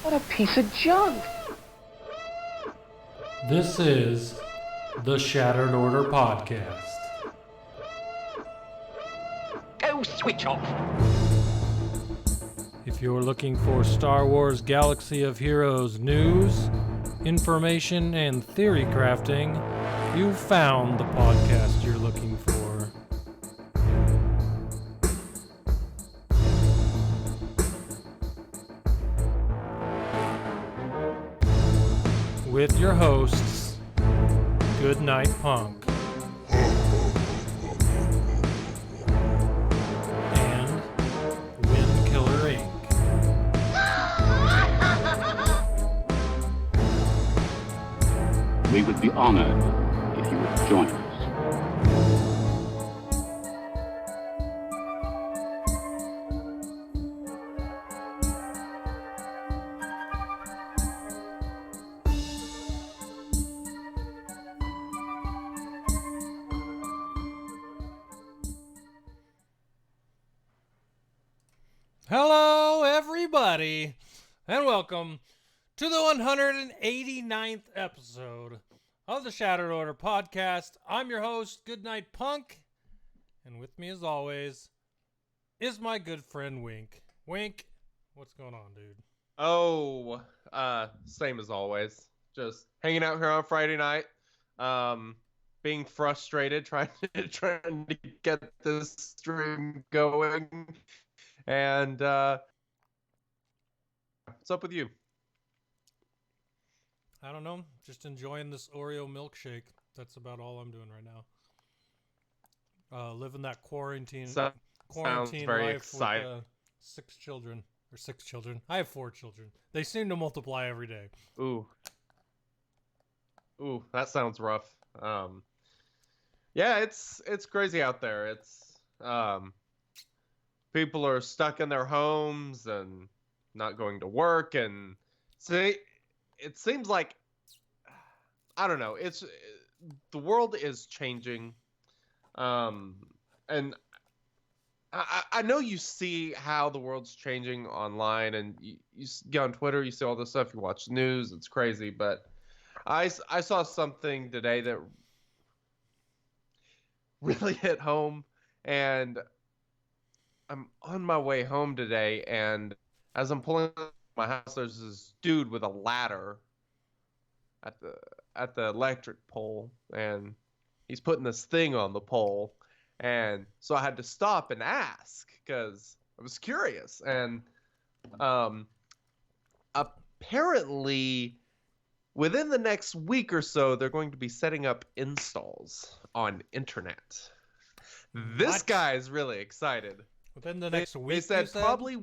What a piece of junk! This is the Shattered Order Podcast. Go switch off! If you're looking for Star Wars Galaxy of Heroes news, information, and theory crafting, you've found the podcast you're looking for. With your hosts, GoodNightPunk and WinKILLERinc. We would be honored if you would join us. Hello, everybody, and welcome to the 189th episode of the Shattered Order Podcast. I'm your host, GoodNightPunk, and with me, as always, is my good friend Wink. Wink, what's going on, dude? Oh, same as always. Just hanging out here on Friday night, being frustrated, trying to get this stream going. And what's up with you? I don't know, just enjoying this Oreo milkshake. That's about all I'm doing right now. Living that quarantine Sounds very life exciting. with six children. I have 4 children. They seem to multiply every day. Ooh, that sounds rough. Yeah, it's crazy out there. It's people are stuck in their homes and not going to work, and see, it seems like, I don't know, the world is changing, and I know you see how the world's changing online, and you get on Twitter, you see all this stuff, you watch the news, it's crazy, but I saw something today that really hit home, and I'm on my way home today, and as I'm pulling out of my house, there's this dude with a ladder at the electric pole, and he's putting this thing on the pole, and so I had to stop and ask because I was curious, and apparently within the next week or so, they're going to be setting up installs on internet. This What? guy is really excited. Within the next week, They said probably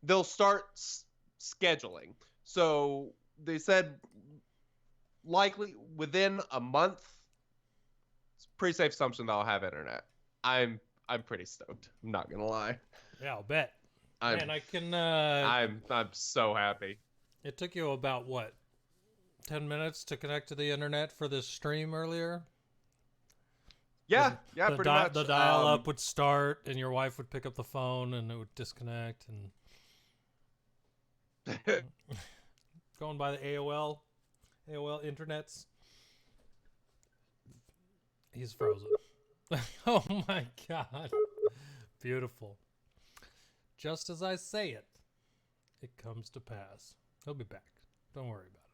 they'll start scheduling. So they said likely within a month. It's a pretty safe assumption that I'll have internet. I'm pretty stoked. I'm not gonna lie. Yeah, I'll bet. Man, I can. I'm so happy. It took you about what, 10 minutes to connect to the internet for this stream earlier? Yeah, pretty much. The dial-up would start, and your wife would pick up the phone, and it would disconnect, and going by the AOL internets. He's frozen. Oh my god. Beautiful. Just as I say it, it comes to pass. He'll be back. Don't worry about it.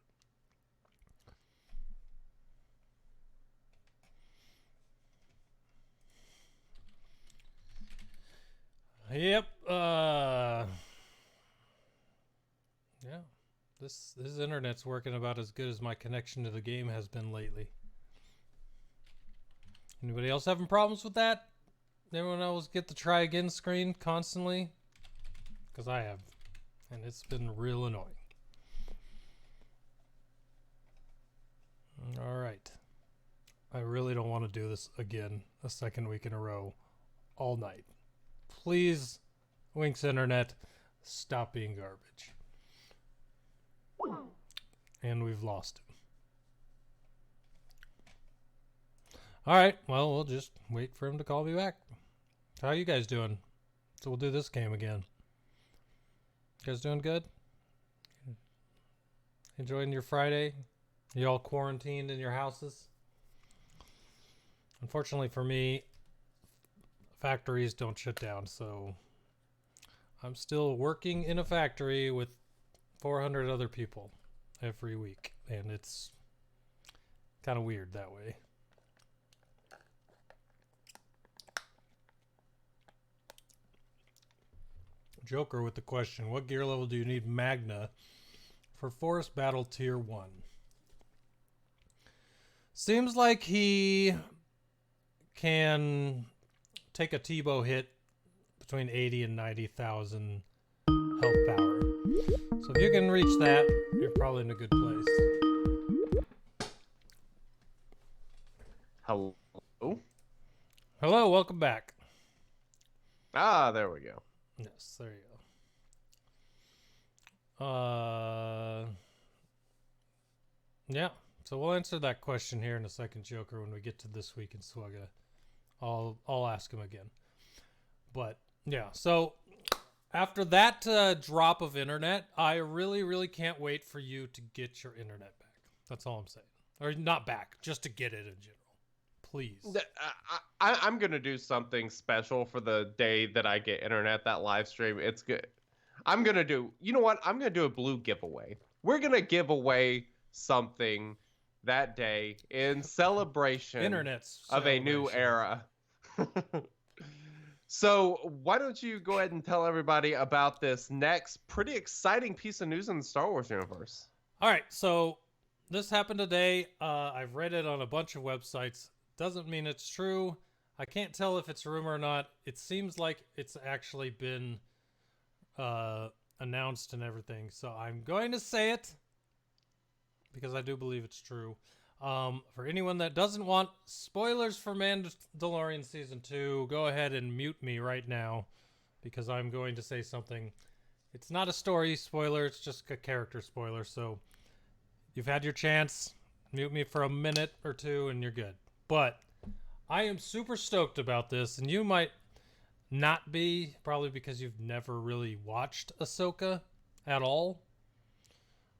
Yep. Yeah. This internet's working about as good as my connection to the game has been lately. Anybody else having problems with that? Everyone else get the try again screen constantly? Because I have. And it's been real annoying. Alright. I really don't want to do this again a second week in a row. All night. Please, Wink's internet, stop being garbage. And we've lost him. Alright, well, we'll just wait for him to call me back. How you guys doing? So we'll do this game again. You guys doing good? Enjoying your Friday? You all quarantined in your houses? Unfortunately for me, factories don't shut down, so I'm still working in a factory with 400 other people every week, and it's kind of weird that way. Joker with the question, what gear level do you need Magna for Forest Battle Tier 1? Seems like he can take a T-bow hit between 80 and 90,000 health power. So if you can reach that, you're probably in a good place. Hello? Hello, welcome back. Ah, there we go. Yes, there you go. Yeah, so we'll answer that question here in a second, Joker, when we get to This Week in SWGOH. I'll ask him again. But, yeah, so after that drop of internet, I really, really can't wait for you to get your internet back. That's all I'm saying. Or not back, just to get it in general. Please. I'm going to do something special for the day that I get internet, that live stream. It's good. I'm going to do, you know what? I'm going to do a blue giveaway. We're going to give away something that day in celebration of a new era. So why don't you go ahead and tell everybody about this next pretty exciting piece of news in the Star Wars universe? All right, so this happened today. I've read it on a bunch of websites. Doesn't mean it's true. I can't tell if it's a rumor or not. It seems like it's actually been announced and everything. So I'm going to say it because I do believe it's true. For anyone that doesn't want spoilers for Mandalorian Season 2, go ahead and mute me right now because I'm going to say something. It's not a story spoiler. It's just a character spoiler. So you've had your chance. Mute me for a minute or two and you're good. But I am super stoked about this, and you might not be, probably because you've never really watched Ahsoka at all.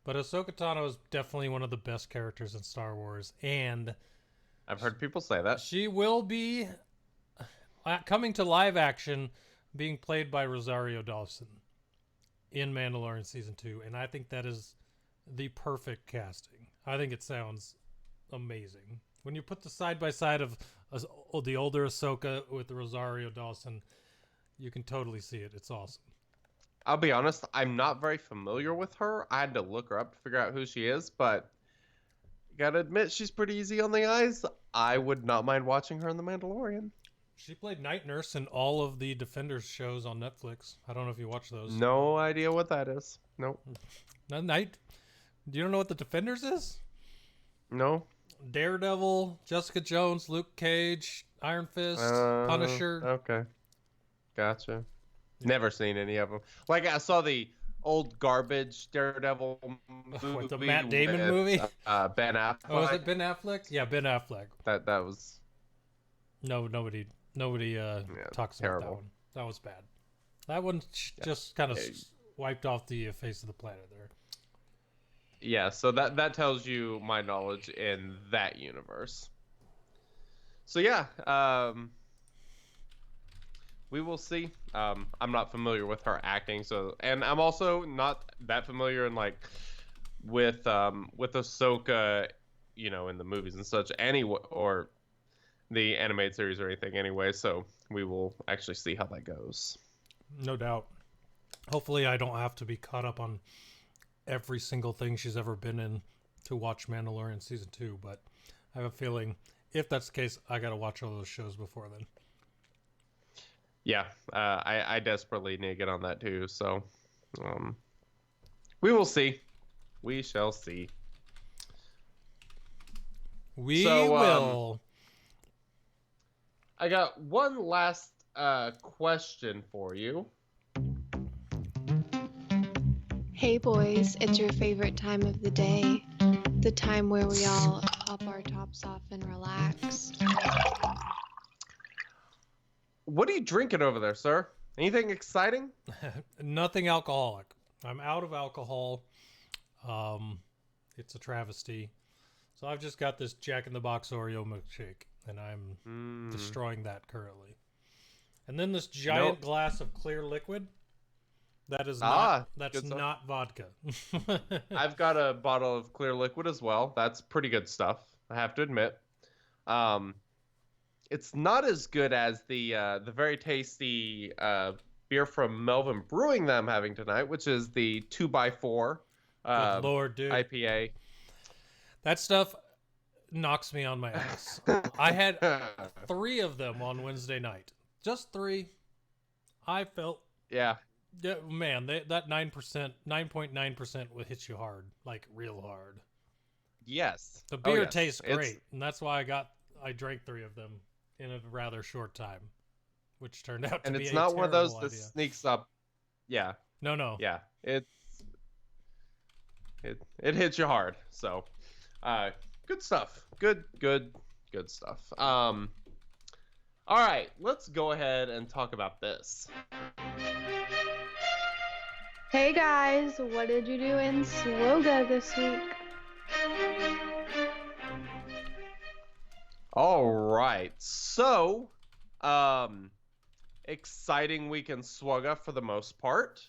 But Ahsoka Tano is definitely one of the best characters in Star Wars, and I've heard people say that. She will be coming to live action, being played by Rosario Dawson in Mandalorian Season 2, and I think that is the perfect casting. I think it sounds amazing. When you put the side-by-side of the older Ahsoka with the Rosario Dawson, you can totally see it. It's awesome. I'll be honest, I'm not very familiar with her. I had to look her up to figure out who she is, but gotta admit, she's pretty easy on the eyes. I would not mind watching her in The Mandalorian. She played Night Nurse in all of the Defenders shows on Netflix. I don't know if you watch those. No idea what that is. Nope. Night? Do you don't know what the Defenders is? No. Daredevil, Jessica Jones, Luke Cage, Iron Fist, Punisher. Okay. Gotcha. Yeah. Never seen any of them. Like, I saw the old garbage Daredevil movie. What, the Matt Damon movie? Ben Affleck. Oh, was it Ben Affleck? Yeah, Ben Affleck. That was... No, nobody talks about that one. That was bad. That one just kind of wiped off the face of the planet there. Yeah, so that tells you my knowledge in that universe. So yeah, we will see. I'm not familiar with her acting, and I'm also not that familiar in with Ahsoka, in the movies and such anyway, or the animated series or anything anyway. So we will actually see how that goes. No doubt. Hopefully, I don't have to be caught up on every single thing she's ever been in to watch Mandalorian Season 2, but I have a feeling if that's the case, I gotta watch all those shows before then. Yeah, I desperately need to get on that too, so we will see. We shall see. We will. I got one last question for you. Hey boys, it's your favorite time of the day. The time where we all pop our tops off and relax. What are you drinking over there, sir? Anything exciting? Nothing alcoholic. I'm out of alcohol. It's a travesty. So I've just got this Jack in the Box Oreo milkshake, and I'm destroying that currently. And then this giant glass of clear liquid. That is not vodka. I've got a bottle of clear liquid as well. That's pretty good stuff, I have to admit. It's not as good as the very tasty beer from Melvin Brewing that I'm having tonight, which is the 2x4 Good Lord, dude. IPA. That stuff knocks me on my ass. I had 3 of them on Wednesday night. Just 3. I felt... Yeah, man, that 9.9% will hit you hard, like real hard. Yes. The beer tastes great, and that's why I drank 3 of them in a rather short time, which turned out to be a terrible idea. And it's not one of those that sneaks up. Yeah. No. Yeah. It hits you hard. So, good stuff. Good stuff. All right, let's go ahead and talk about this. Hey guys, what did you do in SWGOH this week? All right, so exciting week in SWGOH for the most part.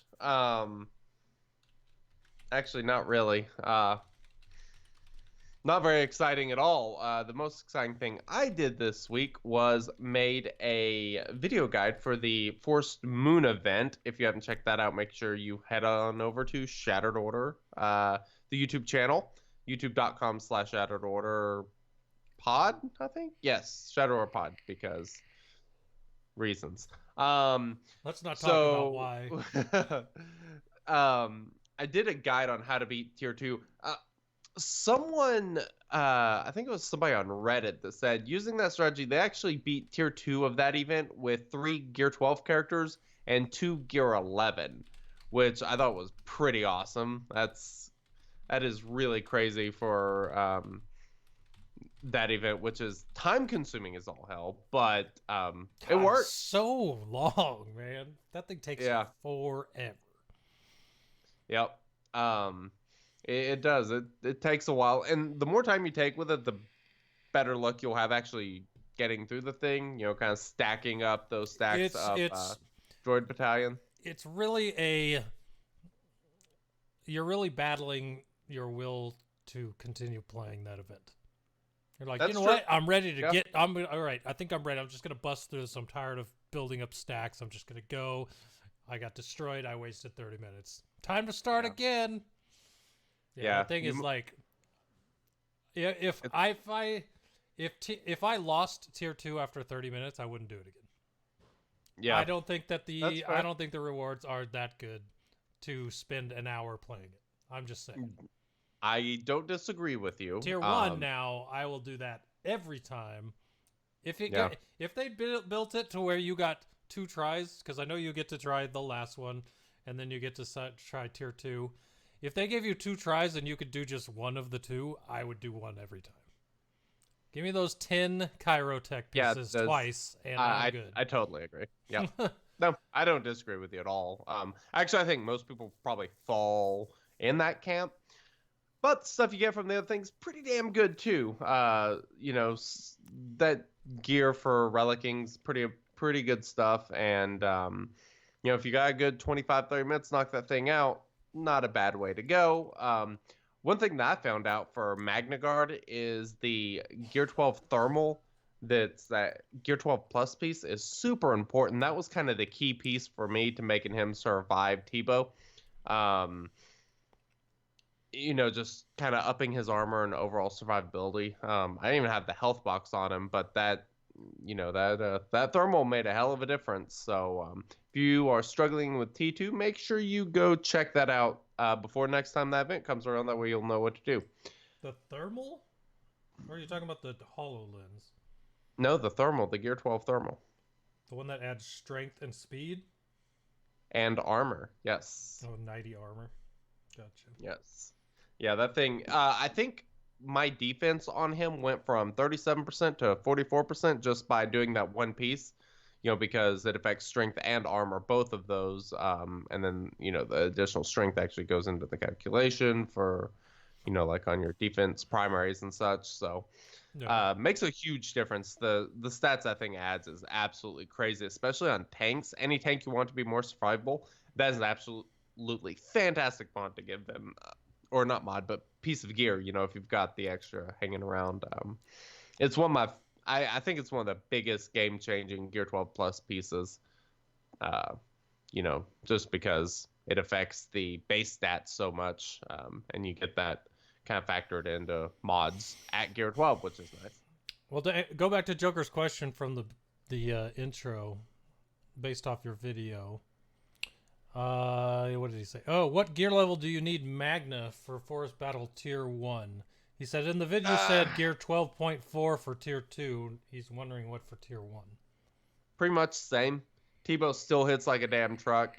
Actually, not really. Not very exciting at all. The most exciting thing I did this week was made a video guide for the Forced Moon event. If you haven't checked that out, make sure you head on over to Shattered Order, the YouTube channel, youtube.com/ShatteredOrder pod, I think. Yes, Shattered Order pod, because reasons. Let's not talk about why. I did a guide on how to beat tier 2. Someone, I think it was somebody on Reddit that said using that strategy, they actually beat tier 2 of that event with 3 Gear 12 characters and 2 Gear 11, which I thought was pretty awesome. That is really crazy for that event, which is time consuming as all hell, but it works. So long, man. That thing takes forever. Yep. It does. It takes a while, and the more time you take with it, the better luck you'll have actually getting through the thing. You know, kind of stacking up those stacks of droid battalion. It's really you're really battling your will to continue playing that event. You're like, what? I'm ready to get. All right. I think I'm ready. I'm just gonna bust through this. I'm tired of building up stacks. I'm just gonna go. I got destroyed. I wasted 30 minutes. Time to start again. Yeah, the thing is, like, if I lost tier 2 after 30 minutes, I wouldn't do it again. Yeah, I don't think the rewards are that good to spend an hour playing it. I'm just saying. I don't disagree with you. Tier 1 now, I will do that every time. If they built it to where you got 2 tries, because I know you get to try the last one, and then you get to try tier 2. If they gave you 2 tries and you could do just one of the 2, I would do one every time. Give me those 10 Chirotech pieces twice, and I'm good. I totally agree. Yeah. No, I don't disagree with you at all. Actually, I think most people probably fall in that camp. But the stuff you get from the other things, pretty damn good too. That gear for relicing's pretty good stuff. And, if you got a good 25, 30 minutes, knock that thing out. Not a bad way to go. One thing that I found out for Magna Guard is the Gear 12 thermal. That Gear 12 plus piece is super important. That was kind of the key piece for me to making him survive Tebow. Just kind of upping his armor and overall survivability. I didn't even have the health box on him, but that thermal made a hell of a difference. So if you are struggling with T2, make sure you go check that out before next time that event comes around. That way you'll know what to do. The thermal? Or are you talking about the HoloLens? No, the thermal, the Gear 12 thermal. The one that adds strength and speed? And armor, yes. Oh, 90 armor. Gotcha. Yes. Yeah, that thing, I think my defense on him went from 37% to 44% just by doing that one piece, because it affects strength and armor, both of those. And then, the additional strength actually goes into the calculation for like on your defense primaries and such. So makes a huge difference. The stats that thing adds is absolutely crazy, especially on tanks. Any tank you want to be more survivable, that is an absolutely fantastic mod to give them, or not mod, but piece of gear. If you've got the extra hanging around, it's one of my. I think it's one of the biggest game-changing Gear 12 Plus pieces. Just because it affects the base stats so much, and you get that kind of factored into mods at Gear 12, which is nice. Well, to go back to Joker's question from the intro, based off your video. What did he say? Oh, what gear level do you need Magna for Forest Battle Tier 1? He said in the video said Gear 12.4 for Tier 2. He's wondering what for Tier 1. Pretty much same. Tebow still hits like a damn truck.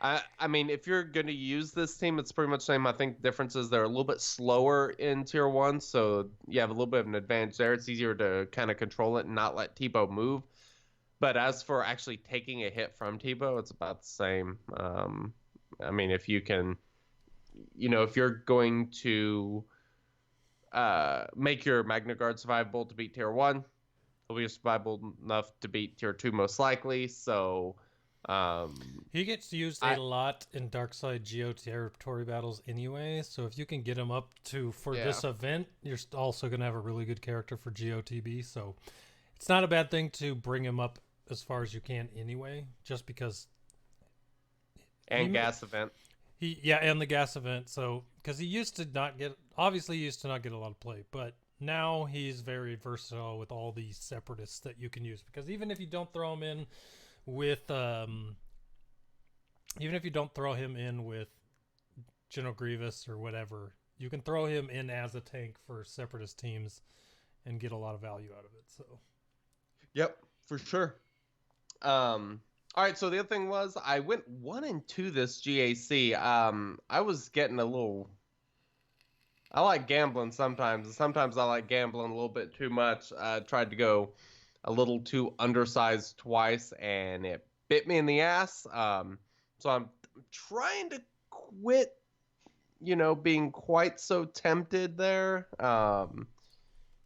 I mean, if you're going to use this team, it's pretty much the same. I think the difference is they're a little bit slower in Tier 1, so you have a little bit of an advantage there. It's easier to kind of control it and not let Tebow move. But as for actually taking a hit from Tebow, it's about the same. I mean, if you can, if you're going to make your Magna Guard survivable to beat Tier 1, he'll be survivable enough to beat Tier 2 most likely, so... he gets used a lot in Darkside Geo territory battles anyway, so if you can get him up to this event, you're also going to have a really good character for GOTB, so it's not a bad thing to bring him up as far as you can anyway, just because... And gas event. And the gas event, so... Because he used to not get a lot of play, but now he's very versatile with all these separatists that you can use, because even if you don't throw him in with General Grievous or whatever, you can throw him in as a tank for separatist teams and get a lot of value out of it. So yep, for sure. All right, so the other thing was I went 1 and 2 this GAC. I was getting I like gambling sometimes, and sometimes I like gambling a little bit too much. I tried to go a little too undersized twice, and it bit me in the ass. So I'm trying to quit, being quite so tempted there.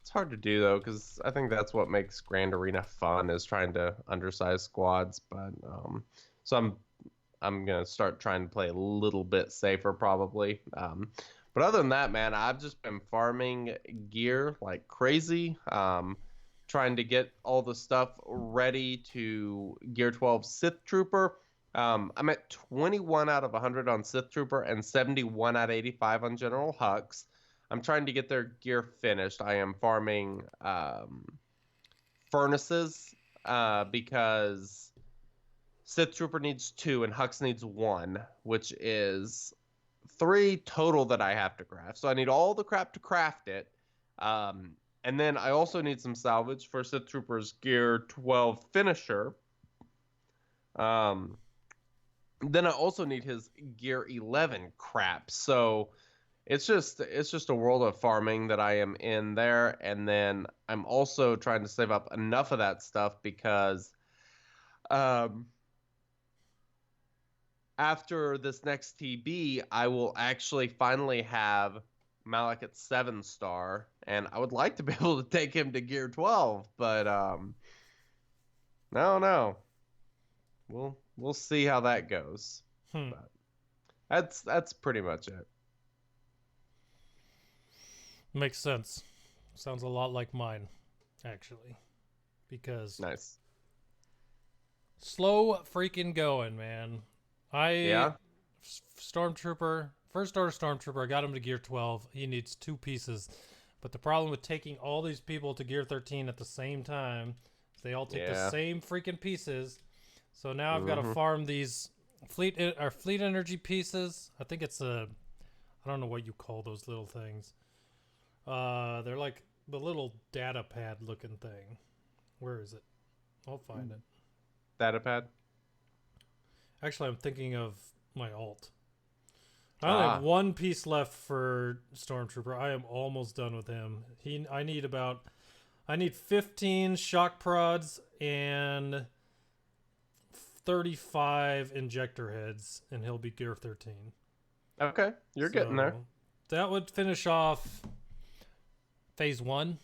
It's hard to do, though, because I think that's what makes Grand Arena fun, is trying to undersize squads. But so I'm going to start trying to play a little bit safer, probably. But other than that, man, I've just been farming gear like crazy. Trying to get all the stuff ready to Gear 12 Sith Trooper. I'm at 21 out of 100 on Sith Trooper and 71 out of 85 on General Hux. I'm trying to get their gear finished. I am farming furnaces because Sith Trooper needs 2 and Hux needs 1, which is 3 total that I have to craft. So I need all the crap to craft it. And then I also need some salvage for Sith Trooper's Gear 12 finisher. Then I also need his Gear 11 crap. So it's just a world of farming that I am in there. And then I'm also trying to save up enough of that stuff because after this next TB, I will actually finally have Malak at 7-star, and I would like to be able to take him to Gear 12, but no. We'll see how that goes. But that's pretty much it. Makes sense. Sounds a lot like mine, actually, because nice. Slow freaking going, man. Stormtrooper. First order Stormtrooper, I got him to Gear 12. He needs 2 pieces. But the problem with taking all these people to Gear 13 at the same time is they all take the same freaking pieces. So now I've got to farm these fleet energy pieces. I think it's I don't know what you call those little things. They're like the little data pad looking thing. Where is it? I'll find it. Data pad? Actually, I'm thinking of my alt. I only have 1 piece left for Stormtrooper. I am almost done with him. I need 15 shock prods and 35 injector heads, and he'll be Gear 13. Okay, you're getting there. that would finish off phase 1.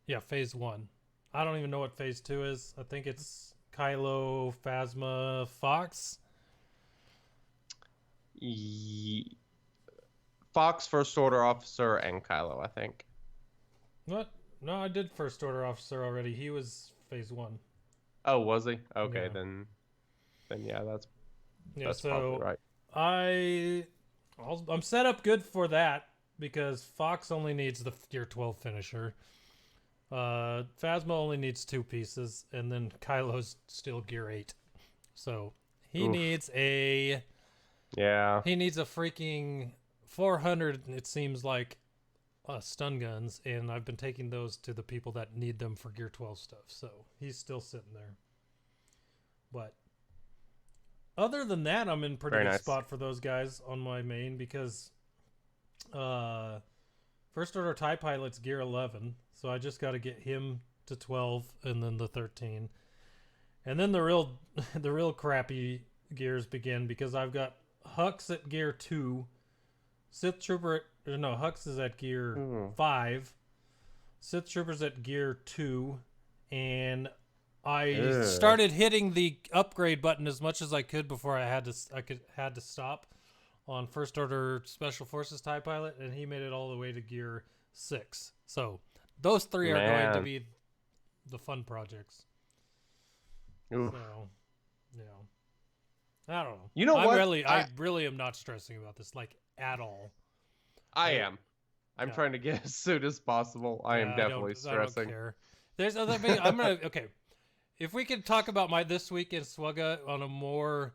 Yeah, phase 1. I don't even know what phase 2 is. I think it's Kylo, Phasma, Fox. Fox, First Order Officer, and Kylo, I think. What? No, I did First Order Officer already. He was phase 1. Oh, was he? Okay, Yeah. then yeah, that's So probably right. I'm set up good for that because Fox only needs the Gear 12 finisher. Phasma only needs 2 pieces, and then Kylo's still Gear 8. So he needs a freaking 400. It seems like stun guns, and I've been taking those to the people that need them for Gear 12 stuff. So he's still sitting there. But other than that, I'm in pretty good spot for those guys on my main because First Order TIE Pilot's Gear 11, so I just got to get him to 12 and then the 13. And then the real crappy gears begin because I've got Hux at Gear 2, Sith Trooper Hux is at Gear 5, Sith Trooper's at Gear 2, and I started hitting the upgrade button as much as I could before I had to stop on First Order Special Forces TIE Pilot, and he made it all the way to Gear 6. So those 3 are going to be the fun projects. Oof. So, I don't know. You know what? I really am not stressing about this at all. I am. I'm trying to get as soon as possible. I am definitely stressing. I don't care. There's other thing. I'm gonna okay. If we could talk about my this week in SWGOH on a more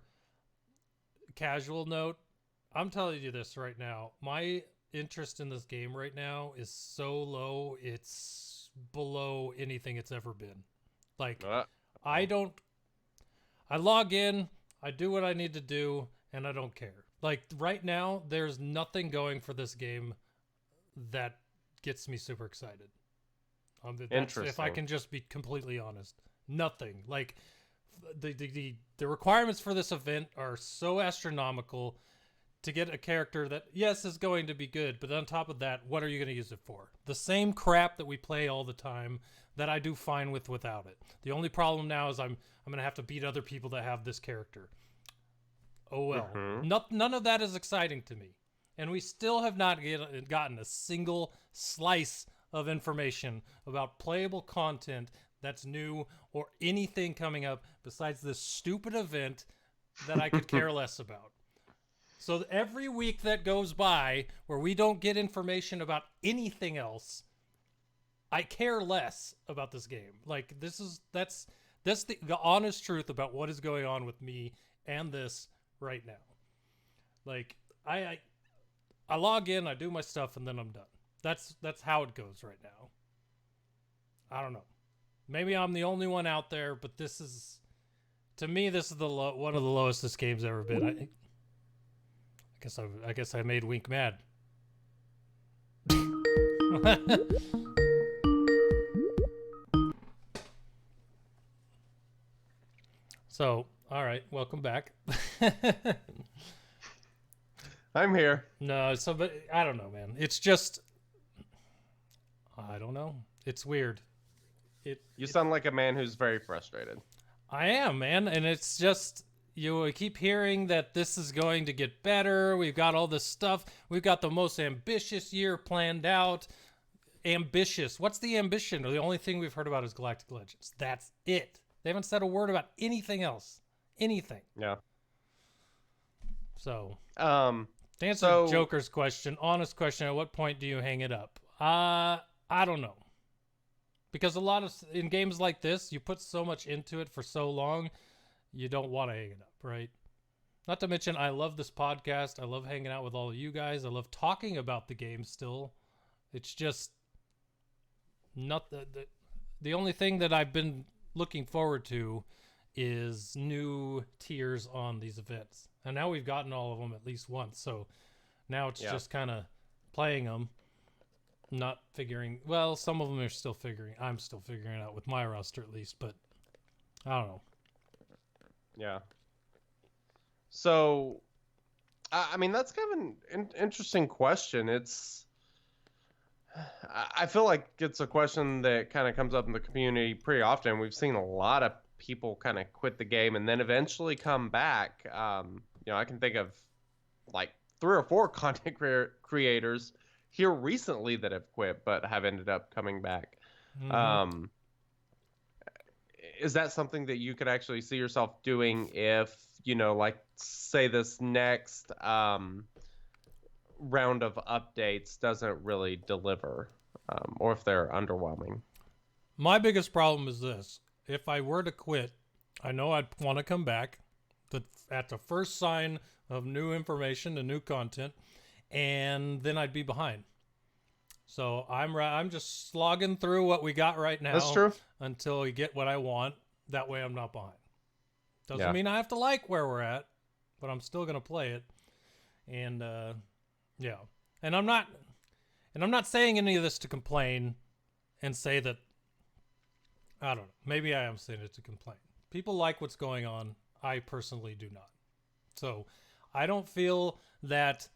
casual note, I'm telling you this right now. My interest in this game right now is so low. It's below anything it's ever been. I log in, I do what I need to do, and I don't care. Right now, there's nothing going for this game that gets me super excited. Interesting. If I can just be completely honest. Nothing. The requirements for this event are so astronomical to get a character that, yes, is going to be good, but on top of that, what are you going to use it for? The same crap that we play all the time that I do fine without it. The only problem now is I'm going to have to beat other people that have this character. Oh well. None of that is exciting to me. And we still have not gotten a single slice of information about playable content that's new or anything coming up besides this stupid event that I could care less about. So every week that goes by where we don't get information about anything else, I care less about this game. That's the honest truth about what is going on with me and this right now. I log in, I do my stuff, and then I'm done. That's how it goes right now. I don't know. Maybe I'm the only one out there, but to me, this is one of the lowest this game's ever been. I guess I made Wink mad. So, all right, welcome back. I'm here. No, but I don't know, man. It's just, I don't know. It's weird. You sound like a man who's very frustrated. I am, man, and it's just you keep hearing that this is going to get better. We've got all this stuff. We've got the most ambitious year planned out. Ambitious. What's the ambition? The only thing we've heard about is Galactic Legends. That's it. They haven't said a word about anything else. Anything. Yeah. So, to answer Joker's question, honest question, at what point do you hang it up? I don't know. Because in games like this, you put so much into it for so long, you don't want to hang it up, right? Not to mention, I love this podcast. I love hanging out with all of you guys. I love talking about the game still. It's just not the only thing that I've been looking forward to is new tiers on these events. And now we've gotten all of them at least once. So now it's just kind of playing them. Not figuring, well, some of them are still figuring, I'm still figuring it out with my roster at least, but I don't know. Yeah. So I mean, that's kind of an interesting question. I feel like it's a question that kind of comes up in the community pretty often. We've seen a lot of people kind of quit the game and then eventually come back. I can think of like 3 or 4 content creators here recently that have quit but have ended up coming back. Mhm. Is that something that you could actually see yourself doing if, like say this next round of updates doesn't really deliver, or if they're underwhelming? My biggest problem is this. If I were to quit, I know I'd want to come back at the first sign of new information and new content, and then I'd be behind. So I'm just slogging through what we got right now. That's true. Until we get what I want. That way I'm not behind. Doesn't Yeah. mean I have to like where we're at, but I'm still gonna play it. And yeah. And I'm not saying any of this to complain and say that I don't know. Maybe I am saying it to complain. People like what's going on. I personally do not. So I don't feel that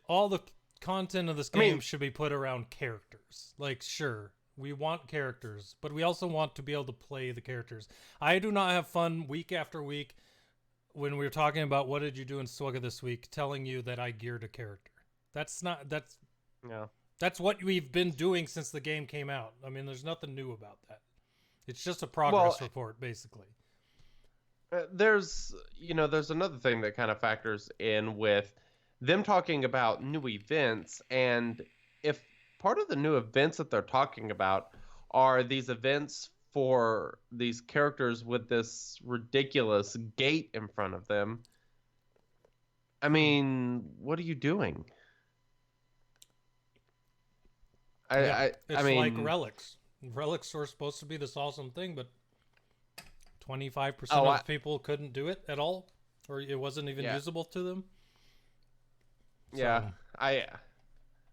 all the content of this game should be put around characters. Like, sure, we want characters, but we also want to be able to play the characters. I do not have fun week after week when we're talking about what did you do in SWGOH this week, telling you that I geared a character. That's what we've been doing since the game came out. I mean, there's nothing new about that. It's just a progress report, basically. There's another thing that kind of factors in with them talking about new events, and if part of the new events that they're talking about are these events for these characters with this ridiculous gate in front of them, I mean, what are you doing? It's I mean, like relics. Relics were supposed to be this awesome thing, but 25% of people couldn't do it at all, or it wasn't even usable to them. Yeah, So,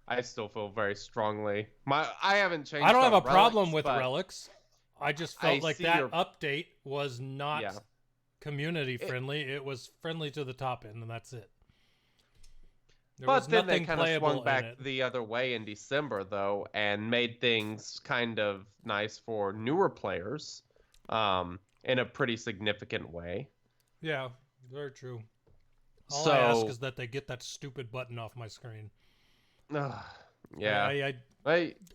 I still feel very strongly. I haven't changed. I don't have a on problem with but relics. I just felt like see that update was not Yeah. community friendly. It was friendly to the top end, and that's it. There But was then they nothing kind of playable swung in back it. the other way in December, though, and made things kind of nice for newer players, in a pretty significant way. Yeah, very true. All I ask is that they get that stupid button off my screen. Yeah.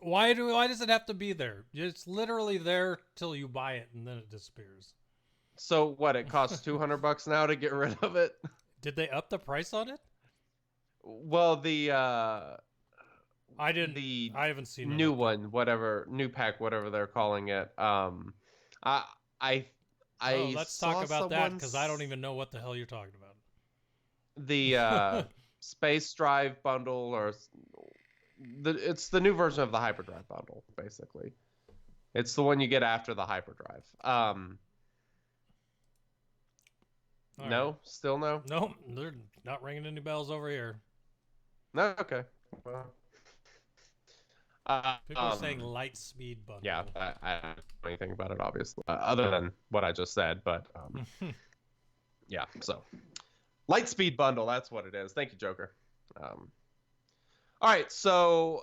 Why does it have to be there? It's literally there till you buy it and then it disappears. So what? It costs $200 now to get rid of it. Did they up the price on it? Well, I haven't seen new one, new pack, whatever they're calling it. Let's talk about that because I don't even know what the hell you're talking about. The Space Drive bundle, or it's the new version of the Hyperdrive bundle, basically. It's the one you get after the Hyperdrive. No, still no. No, they're not ringing any bells over here. No, okay. Well, people are saying light speed bundle. Yeah, I don't know anything about it, obviously, other than what I just said. But yeah, so light speed bundle, that's what it is. Thank you, Joker. All right, so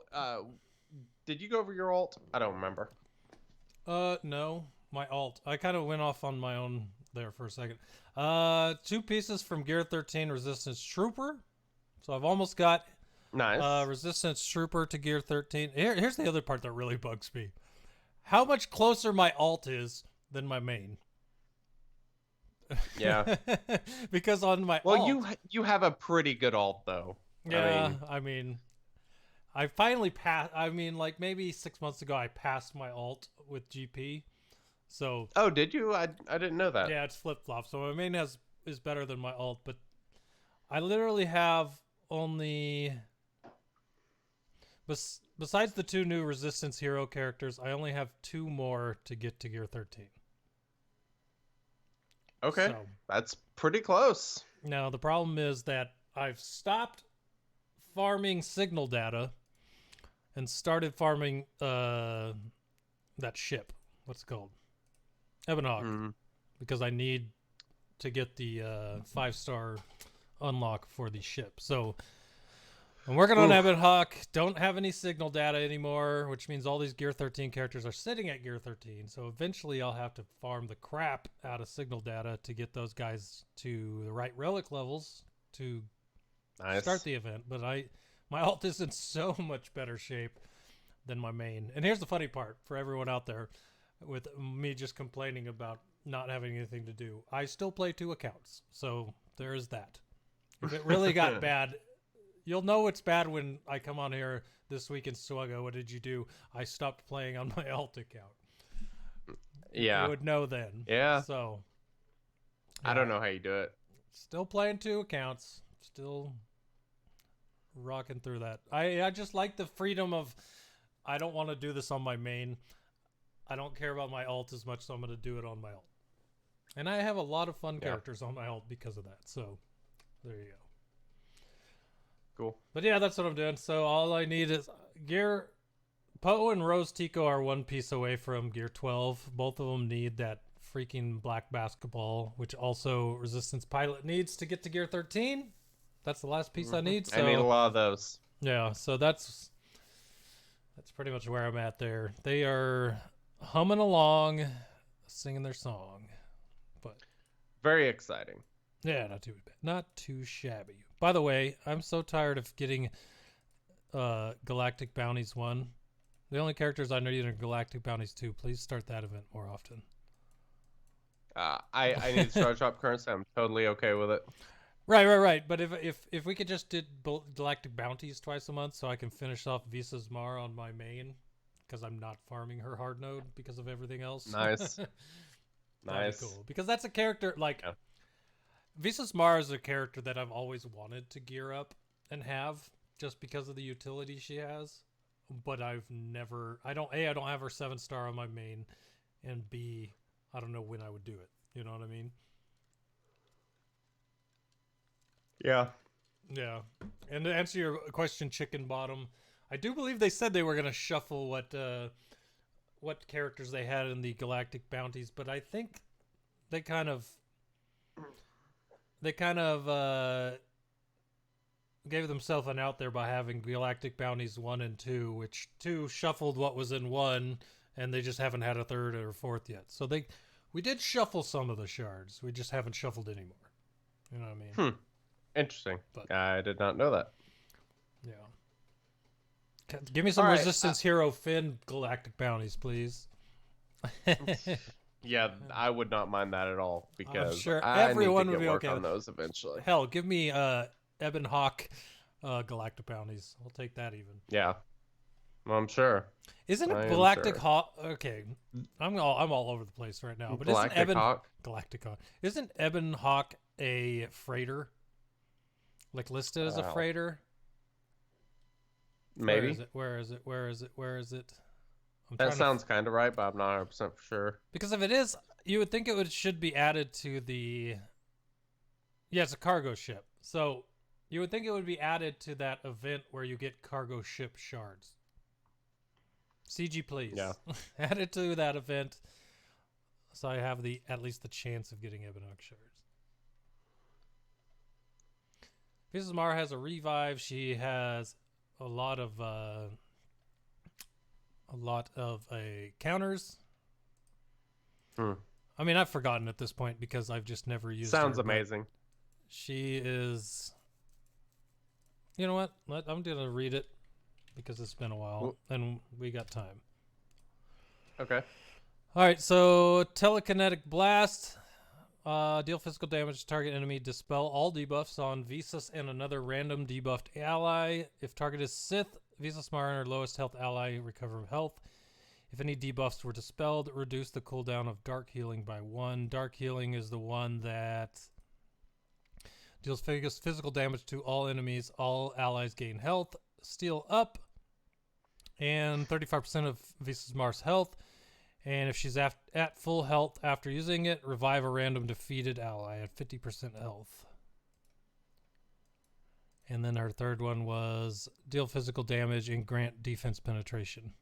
did you go over your alt? I don't remember. No, my alt. I kind of went off on my own there for a second. 2 pieces from Gear 13 Resistance Trooper. So I've almost got Resistance Trooper to Gear 13. Here's the other part that really bugs me. How much closer my alt is than my main. Yeah. Because on my alt... Well, you have a pretty good alt, though. Yeah, I mean I finally passed... I mean, like, maybe 6 months ago, I passed my alt with GP. So... Oh, did you? I didn't know that. Yeah, it's flip-flop. So my main is better than my alt, but I literally have only... Besides the 2 new Resistance hero characters, I only have 2 more to get to Gear 13. Okay, so, that's pretty close. Now, the problem is that I've stopped farming signal data and started farming that ship. What's it called? Ebonhawk. Because I need to get the 5-star unlock for the ship. So I'm working on Ebon Hawk. Don't have any signal data anymore, which means all these Gear 13 characters are sitting at Gear 13. So eventually I'll have to farm the crap out of signal data to get those guys to the right relic levels to start the event. But my ult is in so much better shape than my main. And here's the funny part for everyone out there with me just complaining about not having anything to do. I still play 2 accounts. So there is that. If it really got bad, you'll know it's bad when I come on here this week in SWGOH. What did you do? I stopped playing on my alt account. Yeah. You would know then. Yeah. So. I don't know how you do it. Still playing 2 accounts. Still rocking through that. I just like the freedom of, I don't want to do this on my main. I don't care about my alt as much, so I'm going to do it on my alt. And I have a lot of fun characters on my alt because of that. So there you go. Cool. But yeah, that's what I'm doing. So all I need is gear. Poe and Rose Tico are 1 piece away from gear 12. Both of them need that freaking black basketball, which also Resistance Pilot needs to get to gear 13. That's the last piece I need. So I need a lot of those. Yeah, so that's pretty much where I'm at there. They are humming along, singing their song. But very exciting. Yeah, not too bad. Not too shabby. By the way, I'm so tired of getting Galactic Bounties 1. The only characters I need are Galactic Bounties 2. Please start that event more often. I need Star Drop currency. I'm totally okay with it. Right. But if we could just did Galactic Bounties twice a month so I can finish off Visa's Mar on my main, because I'm not farming her hard node because of everything else. Nice. Nice. Cool. Because that's a character, like... Yeah. Visa's Mar is a character that I've always wanted to gear up and have just because of the utility she has. But I've never... I don't have her 7-star on my main, and B, I don't know when I would do it. You know what I mean? Yeah. Yeah. And to answer your question, Chickenbottom, I do believe they said they were going to shuffle what characters they had in the Galactic Bounties, but I think they kind of gave themselves an out there by having Galactic Bounties 1 and 2, which 2 shuffled what was in 1, and they just haven't had a 3rd or 4th yet. So we did shuffle some of the shards. We just haven't shuffled anymore. You know what I mean? Interesting. But, I did not know that. Yeah. Give me some Resistance Hero Finn Galactic Bounties, please. Yeah, I would not mind that at all, because I'm sure I everyone need to would get be work okay on those eventually. Hell, give me Ebon Hawk Galactic Bounties. I'll take that even. Yeah. Well, I'm sure. Isn't it Galactic Hawk? Okay, I'm all over the place right now. But Galactic isn't Hawk? Galactic Hawk? Isn't Ebon Hawk a freighter? Like listed as a freighter? Maybe. Where is it? That sounds kind of right, but I'm not 100% for sure. Because if it is, you would think should be added to the... Yeah, it's a cargo ship. So you would think it would be added to that event where you get cargo ship shards. CG, please. Yeah. Add it to that event so I have at least the chance of getting Ebon Hawk shards. Mrs. Mara has a revive. She has a lot of counters. I mean, I've forgotten at this point because I've just never used her. Sounds amazing. She is... You know what? I'm going to read it because it's been a while and we got time. Okay. All right, so Telekinetic Blast. Deal physical damage to target enemy. Dispel all debuffs on Visas and another random debuffed ally. If target is Sith, Visas Mara and her lowest health ally recover health. If any debuffs were dispelled, reduce the cooldown of Dark Healing by 1. Dark Healing is the one that deals physical damage to all enemies. All allies gain health. Steal up. And 35% of Visas Mara's health. And if she's at full health after using it, revive a random defeated ally at 50% health. And then our third one was deal physical damage and grant defense penetration.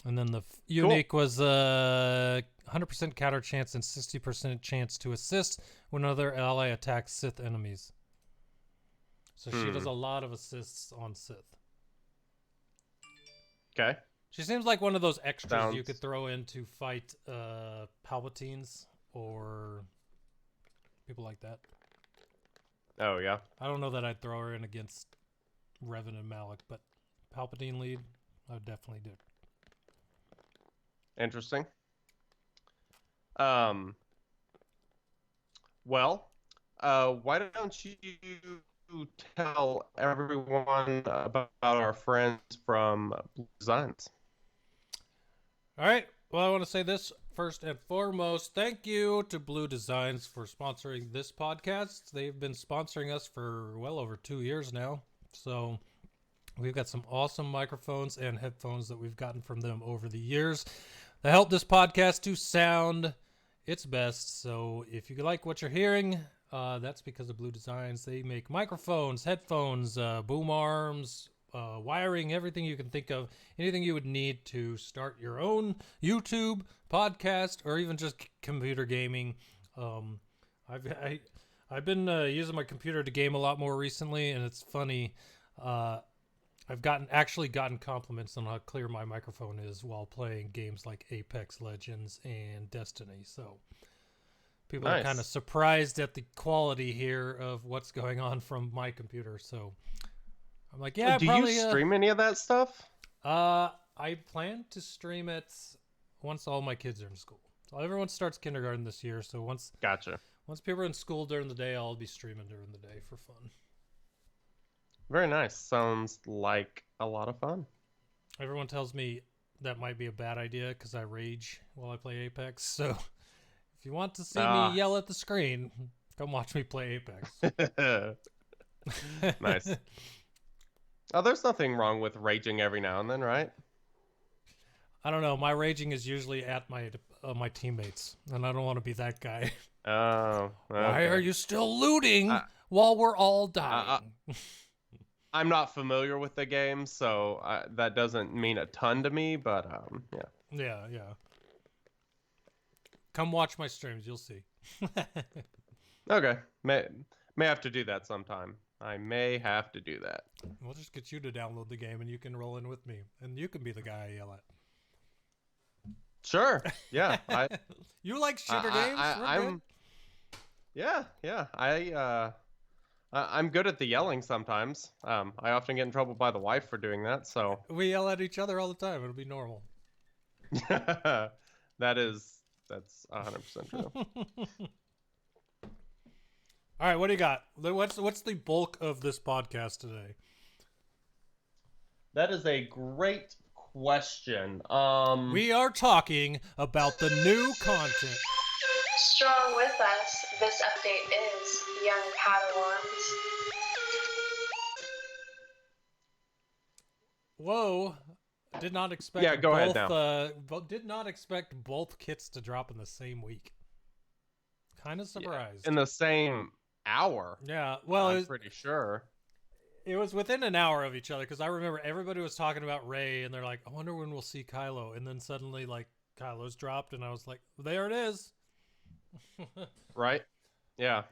And then the unique was 100% 100% counter chance and 60% chance to assist when another ally attacks Sith enemies. So she does a lot of assists on Sith. Okay. She seems like one of those extras you Sounds- could throw in to fight Palpatines or people like that. Oh, yeah. I don't know that I'd throw her in against Revan and Malik, but Palpatine lead, I would definitely do. Interesting. Well, why don't you tell everyone about our friends from Blue Designs? All right. Well, I want to say this first and foremost. Thank you to Blue Designs for sponsoring this podcast. They've been sponsoring us for well over 2 years now. So we've got some awesome microphones and headphones that we've gotten from them over the years that help this podcast to sound its best. So if you like what you're hearing, that's because of Blue Designs. They make microphones, headphones, boom arms, wiring, everything you can think of, anything you would need to start your own YouTube, podcast, or even just computer gaming. I've been using my computer to game a lot more recently, and it's funny. I've actually gotten compliments on how clear my microphone is while playing games like Apex Legends and Destiny. So people are kind of surprised at the quality here of what's going on from my computer. So I'm like, yeah, Do probably, you stream any of that stuff? I plan to stream it once all my kids are in school. So everyone starts kindergarten this year. So once people are in school during the day, I'll be streaming during the day for fun. Very nice. Sounds like a lot of fun. Everyone tells me that might be a bad idea because I rage while I play Apex. So if you want to see me yell at the screen, come watch me play Apex. Nice. Oh, there's nothing wrong with raging every now and then, right? I don't know. My raging is usually at my teammates, and I don't want to be that guy. Oh. Okay. Why are you still looting while we're all dying? I'm not familiar with the game, so that doesn't mean a ton to me, but yeah. Yeah. Come watch my streams. You'll see. Okay. May have to do that sometime. I may have to do that. We'll just get you to download the game, and you can roll in with me, and you can be the guy I yell at. Sure. Yeah. You like shooter games? I'm. Yeah. I'm good at the yelling sometimes. I often get in trouble by the wife for doing that. So we yell at each other all the time. It'll be normal. That's 100% true. All right, what do you got? What's the bulk of this podcast today? That is a great question. We are talking about the new content. Strong with us, this update is Young Padawans. Whoa. Did not expect Yeah, go ahead did not expect both kits to drop in the same week. Kind of surprised. In the same hour. Yeah, well, I'm pretty sure. It was within an hour of each other, because I remember everybody was talking about Rey, and they're like, I wonder when we'll see Kylo. And then suddenly, like, Kylo's dropped, and I was like, there it is. Right? Yeah.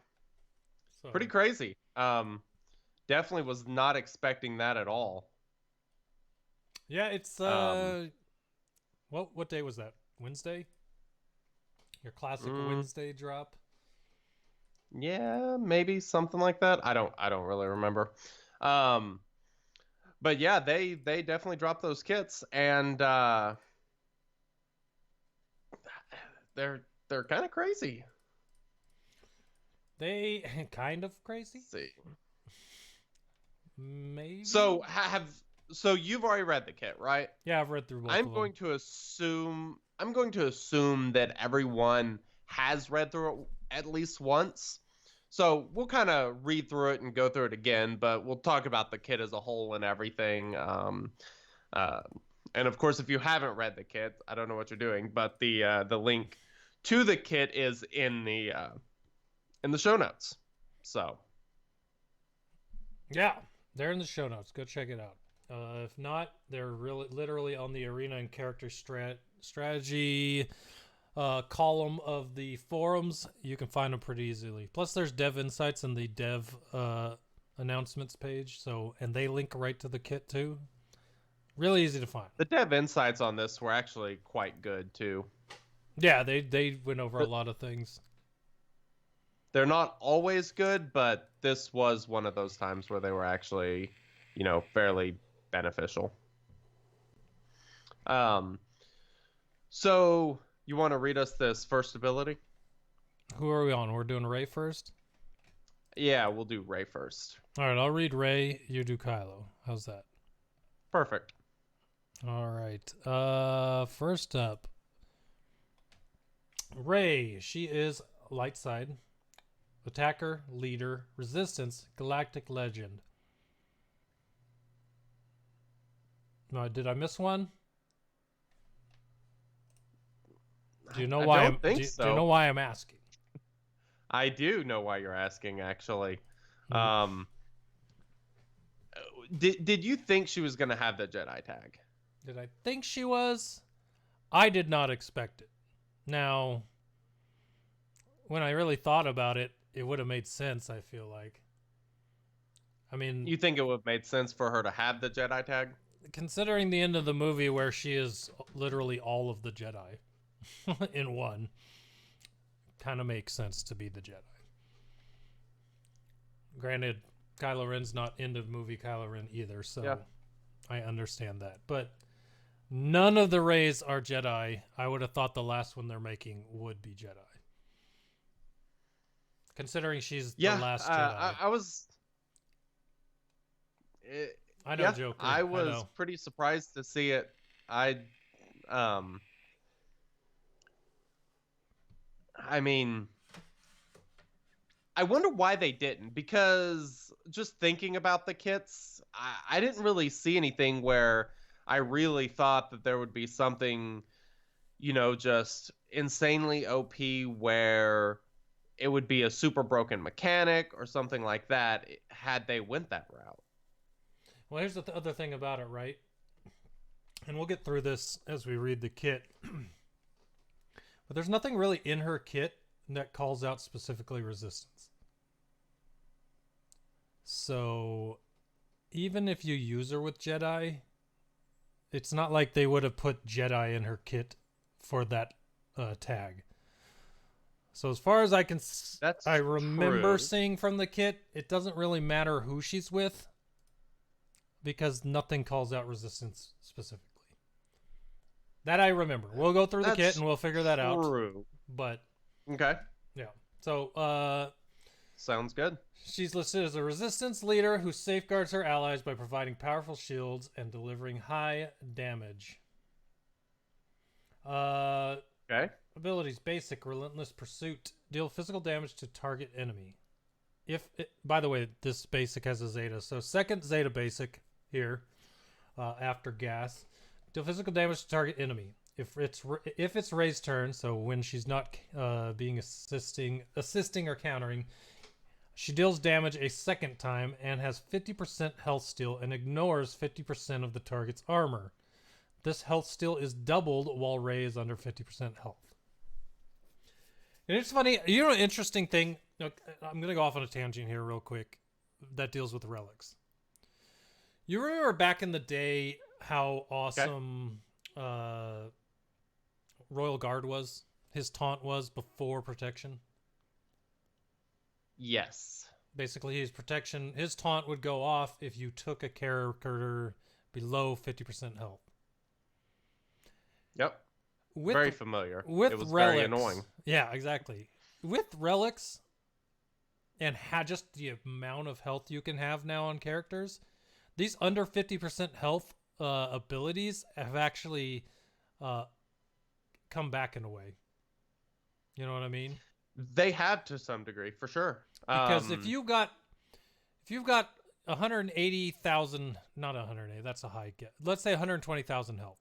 So, Pretty crazy. Definitely was not expecting that at all. yeah, it's what day was that? Wednesday? Your classic Wednesday drop? Yeah, maybe something like that. I don't really remember. But yeah, they definitely dropped those kits, and they're kind of crazy. They kind of crazy? Let's see. Maybe. So you've already read the kit, right? Yeah, I've read through both I'm of going them. to assume that everyone has read through it at least once. So we'll kind of read through it and go through it again, but we'll talk about the kit as a whole and everything. And of course, if you haven't read the kit, I don't know what you're doing, but the link to the kit is in the show notes. So Yeah, they're in the show notes. Go check it out. If not, they're literally on the arena and character strategy column of the forums, you can find them pretty easily. Plus, there's dev insights in the dev announcements page, and they link right to the kit too. Really easy to find. The dev insights on this were actually quite good too. Yeah, they went over a lot of things. They're not always good, but this was one of those times where they were actually, fairly beneficial. So you want to read us this first ability? Who are we on? We're doing Ray first? Yeah, we'll do Ray first. All right, I'll read Ray. You do Kylo. How's that? Perfect. All right. First up, Ray. She is light side, attacker, leader, resistance, galactic legend. No, did I miss one? Do you know why? Do you know why I'm asking? I do know why you're asking, actually. Did you think she was gonna have the Jedi tag? Did I think she was? I did not expect it. Now, when I really thought about it, it would have made sense, I feel like. I mean... You think it would have made sense for her to have the Jedi tag? Considering the end of the movie where she is literally all of the Jedi in one, kind of makes sense to be the Jedi. Granted, Kylo Ren's not end of movie Kylo Ren either, so yeah. I understand that. But none of the Reys are Jedi. I would have thought the last one they're making would be Jedi. Considering she's the last Jedi. I know, Joker. I was pretty surprised to see it. I mean, I wonder why they didn't, because just thinking about the kits, I didn't really see anything where I really thought that there would be something, just insanely OP where it would be a super broken mechanic or something like that had they went that route. Well, here's the other thing about it, right? And we'll get through this as we read the kit. But there's nothing really in her kit that calls out specifically resistance. So even if you use her with Jedi, it's not like they would have put Jedi in her kit for that tag. So as far as I remember seeing from the kit, it doesn't really matter who she's with, because nothing calls out resistance specifically. That I remember. We'll go through the kit and we'll figure that out. But okay. Yeah. So sounds good. She's listed as a resistance leader who safeguards her allies by providing powerful shields and delivering high damage. Okay. Abilities: basic, relentless pursuit. Deal physical damage to target enemy. By the way, this basic has a Zeta. So second Zeta basic here, after gas. Deal physical damage to target enemy. If it's Rey's turn, so when she's not being assisting or countering, she deals damage a second time and has 50% health steal and ignores 50% of the target's armor. This health steal is doubled while Rey is under 50% health. And it's funny, an interesting thing. I'm going to go off on a tangent here real quick that deals with relics. You remember back in the day how awesome Royal Guard was? His taunt was before protection? Yes. Basically, his taunt would go off if you took a character below 50% health. Yep. Very familiar. It was relics, very annoying. Yeah, exactly. With relics and just the amount of health you can have now on characters, these under 50% health abilities have actually come back in a way. You know what I mean? They have to some degree, for sure. Because if you've got 180,000, not 180, that's a high get. Let's say 120,000 health.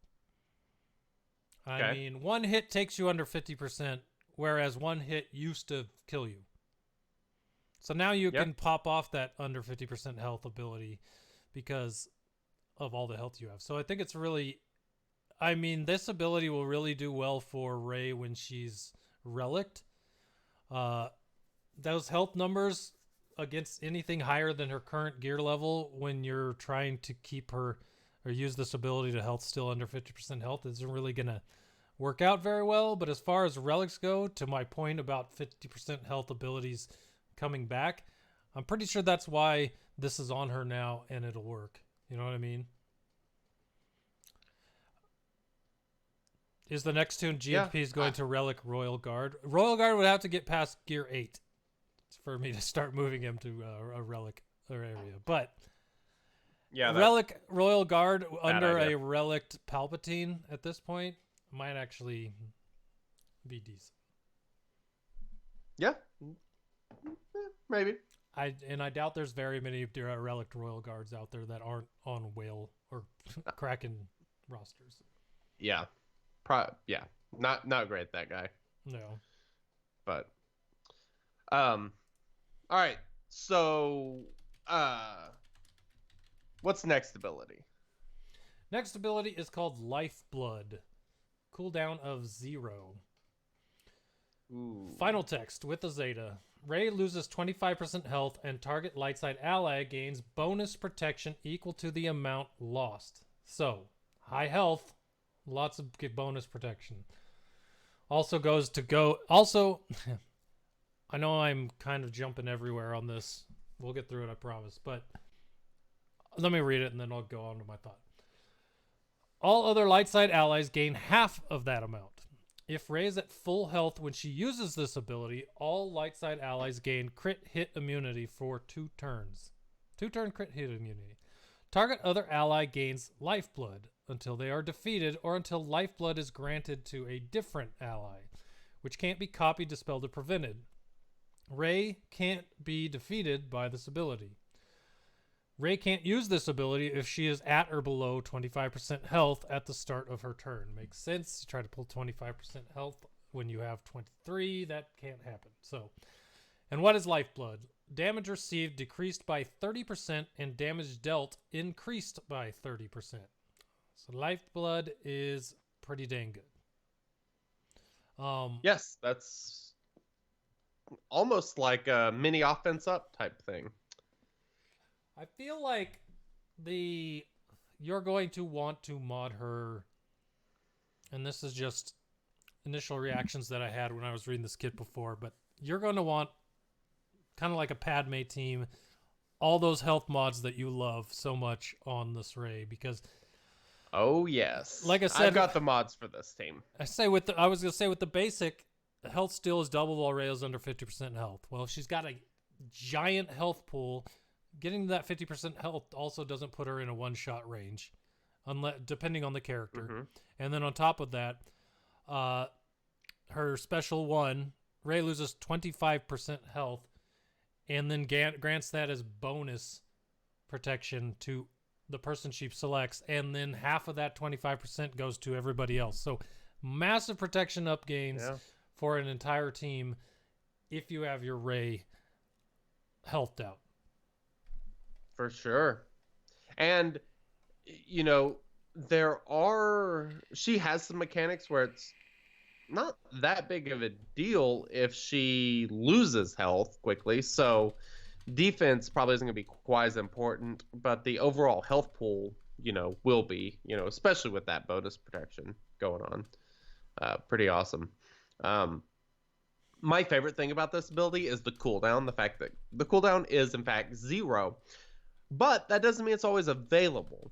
I mean, one hit takes you under 50%, whereas one hit used to kill you. So now you can pop off that under 50% health ability because of all the health you have. So I think it's really I mean, this ability will really do well for Rey when she's relicked. Those health numbers against anything higher than her current gear level when you're trying to keep her or use this ability to health still under 50% health isn't really going to work out very well. But as far as relics go, to my point about 50% health abilities coming back, I'm pretty sure that's why this is on her now and it'll work. You know what I mean? Is the next tune GFP is going to relic Royal Guard? Royal Guard would have to get past gear 8 for me to start moving him to a relic area. But Yeah, relic Royal Guard under idea. a relict Palpatine at this point might actually be decent. Yeah, maybe. I doubt there's very many relic Royal Guards out there that aren't on whale or Kraken rosters. Yeah, yeah, not great, that guy. No. But all right, so what's next ability? Next ability is called Lifeblood. Cooldown of 0. Ooh. Final text with a Zeta. Rey loses 25% health and target light side ally gains bonus protection equal to the amount lost. So, high health, lots of bonus protection. Also goes to go. Also, I know I'm kind of jumping everywhere on this. We'll get through it, I promise. But let me read it and then I'll go on to my thought. All other light side allies gain half of that amount. If Rey is at full health when she uses this ability, all light side allies gain crit hit immunity for 2 turns. 2-turn crit hit immunity. Target other ally gains Lifeblood until they are defeated or until Lifeblood is granted to a different ally, which can't be copied, dispelled, or prevented. Rey can't be defeated by this ability. Rey can't use this ability if she is at or below 25% health at the start of her turn. Makes sense. You try to pull 25% health when you have 23. That can't happen. So, and what is Lifeblood? Damage received decreased by 30% and damage dealt increased by 30%. So Lifeblood is pretty dang good. Yes, that's almost like a mini offense up type thing. I feel like you're going to want to mod her, and this is just initial reactions that I had when I was reading this kit before, but you're going to want kind of like a Padme team, all those health mods that you love so much on this Rey, because oh yes, like I said, I've got the mods for this team. I was gonna say with the basic, health steal is double while Rey is under 50% health. Well, if she's got a giant health pool, getting to that 50% health also doesn't put her in a one-shot range, depending on the character. Mm-hmm. And then on top of that, her special one, Rey loses 25% health, and then grants that as bonus protection to the person she selects, and then half of that 25% goes to everybody else. So massive protection up gains for an entire team if you have your Rey healthed out. For sure. And, you know, she has some mechanics where it's not that big of a deal if she loses health quickly. So defense probably isn't going to be quite as important, but the overall health pool, will be, especially with that bonus protection going on. Pretty awesome. My favorite thing about this ability is the cooldown. The fact that the cooldown is, in fact, 0. But that doesn't mean it's always available.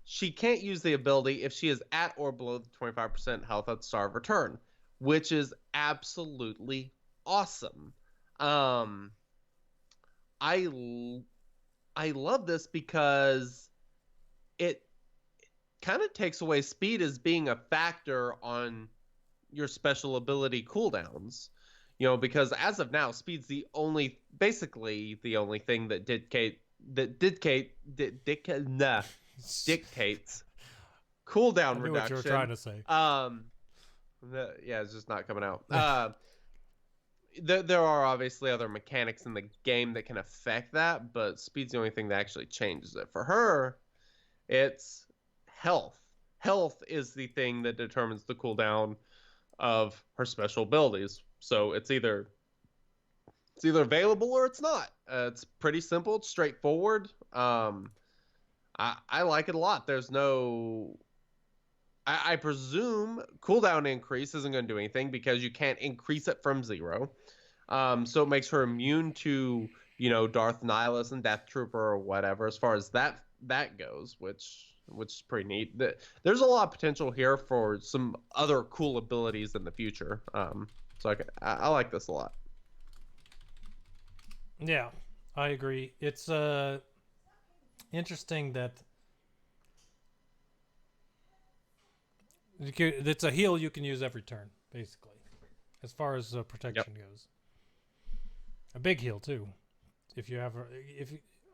She can't use the ability if she is at or below the 25% health at the start of her turn, which is absolutely awesome. I love this because it kind of takes away speed as being a factor on your special ability cooldowns. Because as of now, speed's basically the only thing that dictates cooldown I knew reduction. what you were trying to say. It's just not coming out. There are obviously other mechanics in the game that can affect that, but speed's the only thing that actually changes it. For her, it's health. health is the thing that determines the cooldown of her special abilities. So it's either available or it's not. It's pretty simple. It's straightforward. I like it a lot. There's no... I presume cooldown increase isn't going to do anything because you can't increase it from 0. So it makes her immune to, Darth Nihilus and Death Trooper or whatever, as far as that goes, which is pretty neat. There's a lot of potential here for some other cool abilities in the future. So I like this a lot. Yeah, I agree. It's interesting that it's a heal you can use every turn, basically, as far as protection goes. A big heal too. I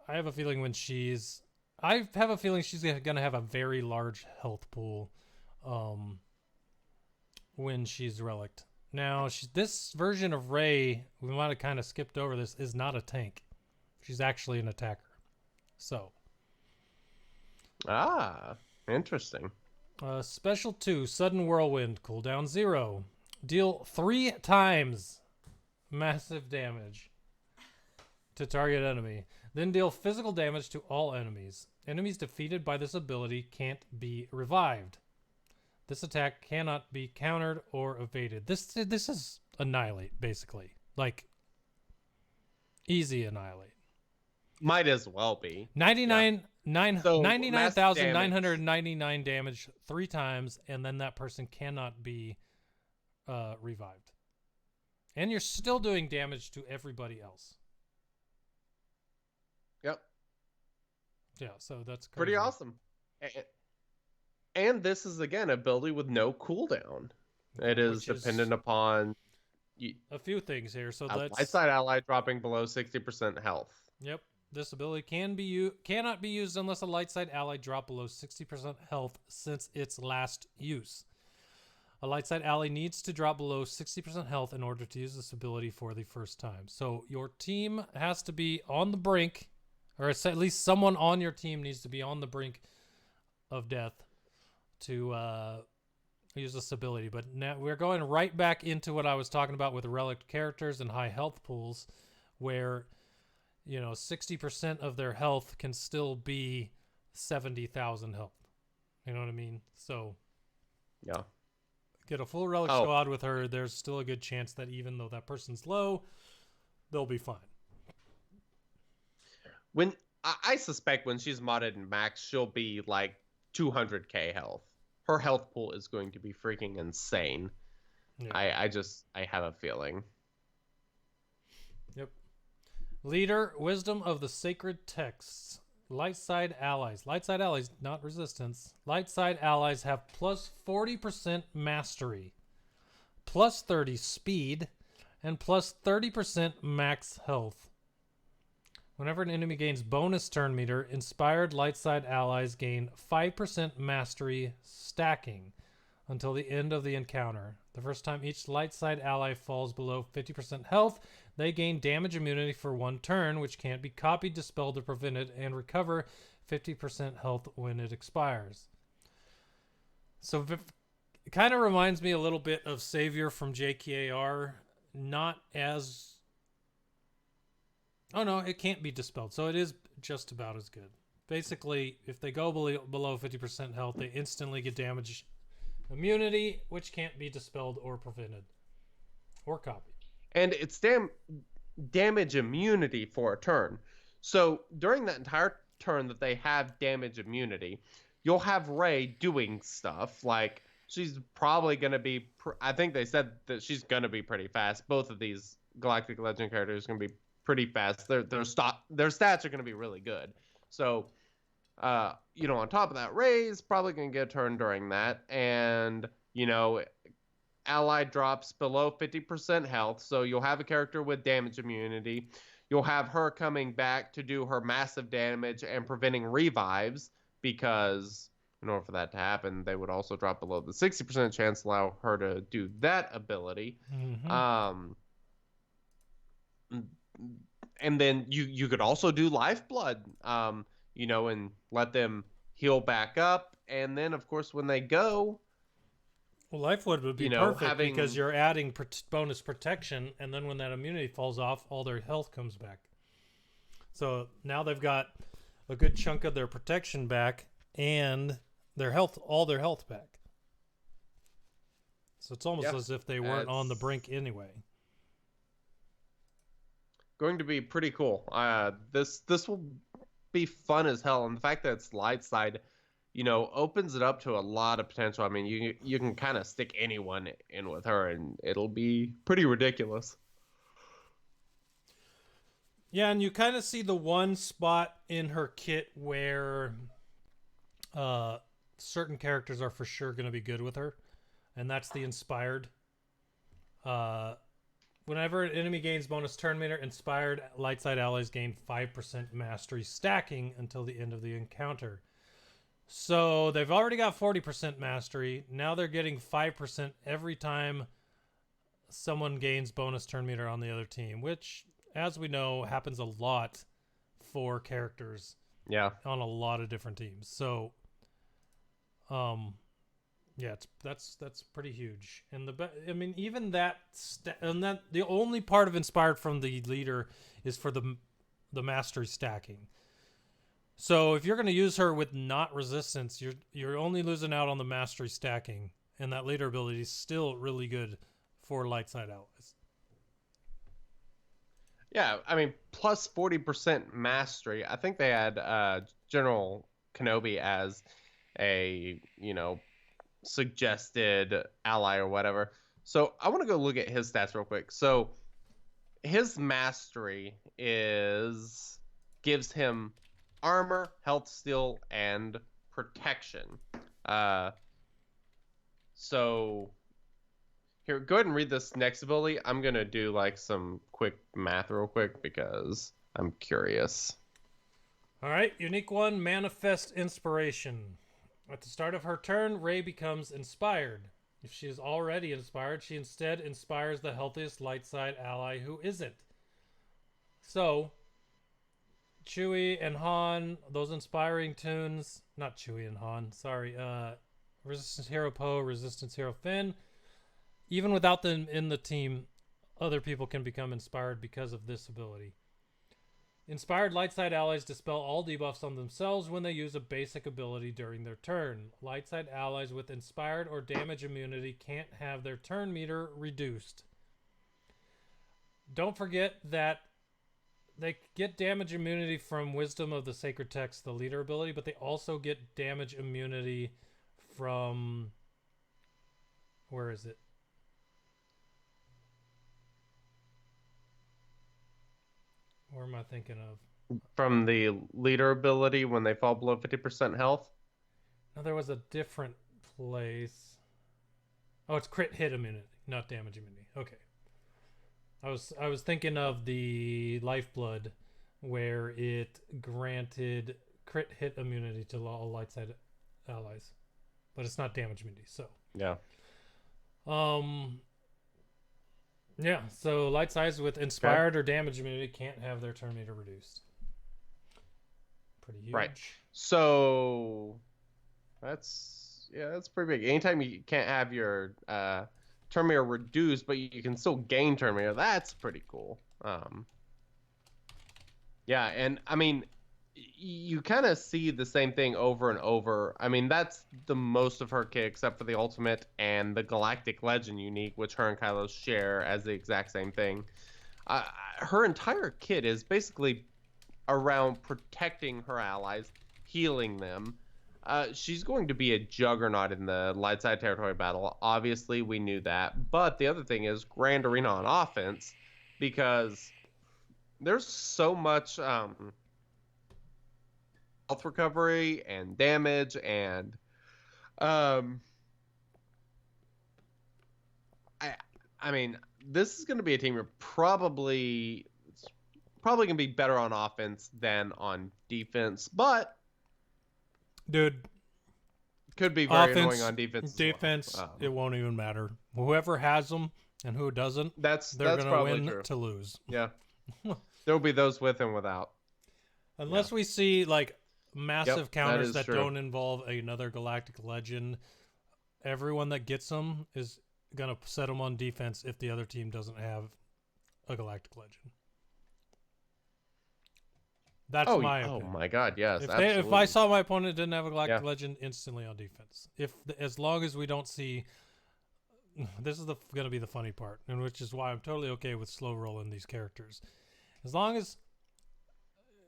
have a feeling she's gonna have a very large health pool, when she's relicked. Now, this version of Rey, we might have kind of skipped over this, is not a tank. She's actually an attacker. So. Interesting. Special 2, Sudden Whirlwind, cooldown 0. Deal 3 times massive damage to target enemy. Then deal physical damage to all enemies. Enemies defeated by this ability can't be revived. This attack cannot be countered or evaded. This is Annihilate, basically. Like, easy Annihilate. Might as well be. 99,999 damage 3 times, and then that person cannot be revived. And you're still doing damage to everybody else. Yep. Yeah, so that's crazy. Pretty awesome. And this is, again, ability with no cooldown. It is dependent upon a few things here. So that's light side ally dropping below 60% health. Yep. This ability cannot be used unless a light side ally drop below 60% health since its last use. A light side ally needs to drop below 60% health in order to use this ability for the first time. So your team has to be on the brink, or at least someone on your team needs to be on the brink of death to use this ability. But now we're going right back into what I was talking about with relic characters and high health pools, where 60% of their health can still be 70,000 health. You know what I mean? So yeah, get a full relic squad with her. There's still a good chance that even though that person's low, they'll be fine. When I suspect when she's modded in max, she'll be like 200k health. Her health pool is going to be freaking insane. Yeah. I have a feeling. Yep. Leader, Wisdom of the Sacred Texts. Light side allies. Light side allies, not resistance. Light side allies have plus 40% mastery, plus 30 speed, and plus 30% max health. Whenever an enemy gains bonus turn meter, inspired light side allies gain 5% mastery stacking until the end of the encounter. The first time each light side ally falls below 50% health, they gain damage immunity for 1 turn, which can't be copied, dispelled, or prevented, and recover 50% health when it expires. So it kind of reminds me a little bit of Savior from JKAR. Not as... Oh no, it can't be dispelled, so it is just about as good. Basically, if they go below 50% health, they instantly get damage immunity, which can't be dispelled or prevented or copied. And it's damage immunity for a turn. So during that entire turn that they have damage immunity, you'll have Rey doing stuff like she's probably going to be... I think they said that she's going to be pretty fast. Both of these Galactic Legend characters are going to be pretty fast. Their stats are going to be really good. So, on top of that, Rey's probably going to get a turn during that. And, ally drops below 50% health. So you'll have a character with damage immunity. You'll have her coming back to do her massive damage and preventing revives, because in order for that to happen, they would also drop below the 60% chance to allow her to do that ability. Mm-hmm. And then you could also do Lifeblood, and let them heal back up, and then of course when they go, Well, Lifeblood would be you know, perfect because you're adding bonus protection, and then when that immunity falls off, all their health comes back. So now they've got a good chunk of their protection back and their health, all their health back. So it's almost as if they weren't on the brink anyway. Going to be pretty cool. This will be fun as hell, and the fact that it's light side, you know, opens it up to a lot of potential. I mean, you can kind of stick anyone in with her, and it'll be pretty ridiculous. Yeah, and you kind of see the one spot in her kit where certain characters are for sure going to be good with her, and that's the Inspired. Whenever an enemy gains bonus turn meter, Inspired light side allies gain 5% mastery stacking until the end of the encounter. So they've already got 40% mastery. Now they're getting 5% every time someone gains bonus turn meter on the other team, which, as we know, happens a lot for characters. Yeah. On a lot of different teams. So, yeah, that's pretty huge. And I mean, even that, and that the only part of Inspired from the leader is for the mastery stacking. So if you're going to use her with not resistance, you're only losing out on the mastery stacking, and that leader ability is still really good for light side allies. Yeah, I mean, plus 40% mastery. I think they had General Kenobi as a, you know, suggested ally or whatever. So I want to go look at his stats real quick. So his mastery gives him armor, health steal, and protection. So here, go ahead and read this next ability. I'm gonna do like some quick math real quick because I'm curious. All right, unique one, Manifest Inspiration. At the start of her turn, Rey becomes inspired. If she is already inspired, she instead inspires the healthiest light side ally who isn't. So Chewie and Han, those inspiring tunes, not Chewie and Han, sorry, Resistance Hero Poe, Resistance Hero Finn, even without them in the team, other people can become inspired because of this ability. Inspired light side allies dispel all debuffs on themselves when they use a basic ability during their turn. Light side allies with inspired or damage immunity can't have their turn meter reduced. Don't forget that they get damage immunity from Wisdom of the Sacred Text, the leader ability, but they also get damage immunity from... Where is it? Where am I thinking of? From the leader ability when they fall below 50% health? No, there was a different place. Oh, it's crit hit immunity, not damage immunity. Okay. I was thinking of the Lifeblood where it granted crit hit immunity to all light side allies. But it's not damage immunity, so. Yeah. Yeah, so light sides with inspired or damage immunity can't have their turn meter reduced. Pretty huge. Right. So that's pretty big. Anytime you can't have your turn meter reduced, but you can still gain turn meter, that's pretty cool. Yeah, and I mean, you kind of see the same thing over and over. I mean, that's the most of her kit, except for the ultimate and the Galactic Legend unique, which her and Kylo share as the exact same thing. Her entire kit is basically around protecting her allies, healing them. She's going to be a juggernaut in the light side territory battle. Obviously, we knew that. But the other thing is Grand Arena on offense, because there's so much... health recovery and damage and I mean, this is going to be a team you're probably going to be better on offense than on defense, but dude, could be very offense, annoying on defense. Defense, it won't even matter. Whoever has them and who doesn't, they're going to win true. to lose. Yeah. There'll be those with and without. Unless we see like massive Yep, that counters is that true. don't involve another Galactic Legend, everyone that gets them is going to set them on defense if the other team doesn't have a Galactic Legend. That's my Oh opinion. my God, yes, If absolutely. I saw my opponent didn't have a Galactic Yeah. Legend, instantly on defense. As long as we don't see, this is going to be the funny part, and which is why I'm totally okay with slow rolling these characters. As long as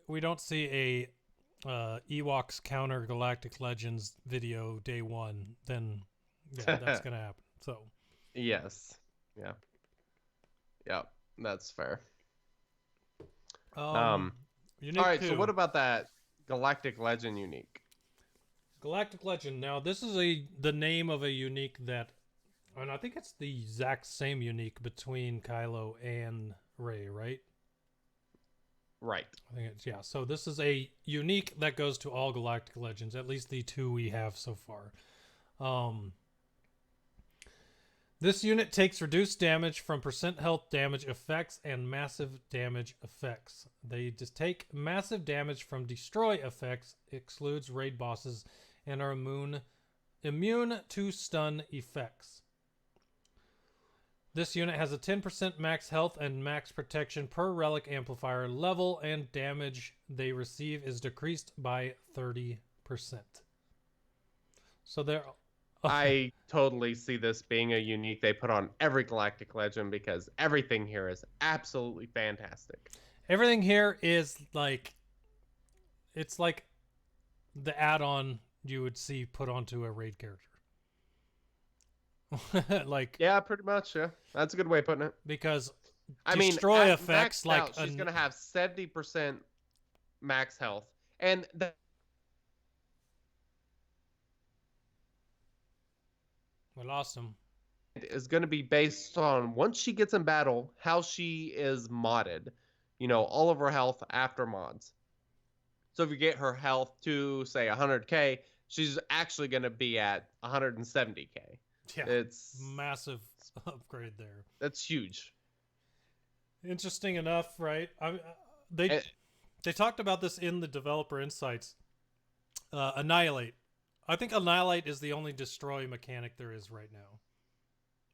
we don't see a Ewoks counter Galactic Legends video day one, then yeah, that's going to happen. So Yes. Yeah. Yep. That's fair. unique All right. 2. So what about that Galactic Legend unique? Galactic Legend? Now this is the name of a unique that, and I think it's the exact same unique between Kylo and Rey, right? Right. I think it's, yeah. So this is a unique that goes to all Galactic Legends, at least the 2 we have so far. This unit takes reduced damage from % health damage effects and massive damage effects. They just take massive damage from destroy effects, excludes raid bosses, and are immune to stun effects. This unit has a 10% max health and max protection per relic amplifier level, and damage they receive is decreased by 30%. So they're... I totally see this being a unique they put on every Galactic Legend because everything here is absolutely fantastic. Everything here is like... It's like the add-on you would see put onto a raid character. Like, yeah, pretty much. Yeah, that's a good way of putting it. Because I mean, destroy at effects maxed like out, she's gonna have 70% max health, and we lost him. is going to be based on once she gets in battle, how she is modded. You know, all of her health after mods. So if you get her health to say 100k, she's actually going to be at 170k. Yeah, It's massive upgrade there. That's huge. Interesting enough, right? They talked about this in the developer insights. Annihilate. I think Annihilate is the only destroy mechanic there is right now.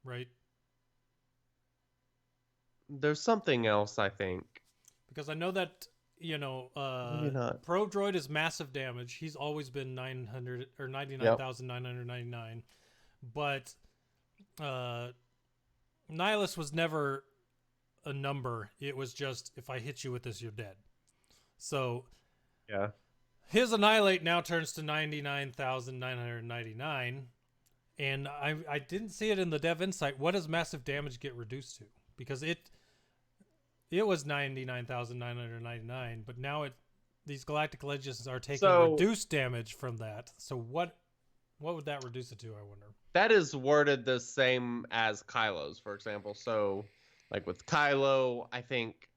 Right? There's something else, I think. Because I know that, you know, Maybe not. Pro Droid is massive damage. He's always been 900 or 99,999. But Nihilus was never a number. It was just, if I hit you with this, you're dead. So Yeah. his Annihilate now turns to 99,999. And I didn't see it in the dev insight. What does massive damage get reduced to? Because it was 99,999, but now these Galactic Legends are taking reduced damage from that. So what would that reduce it to, I wonder? That is worded the same as Kylo's, for example. So, like with Kylo, I think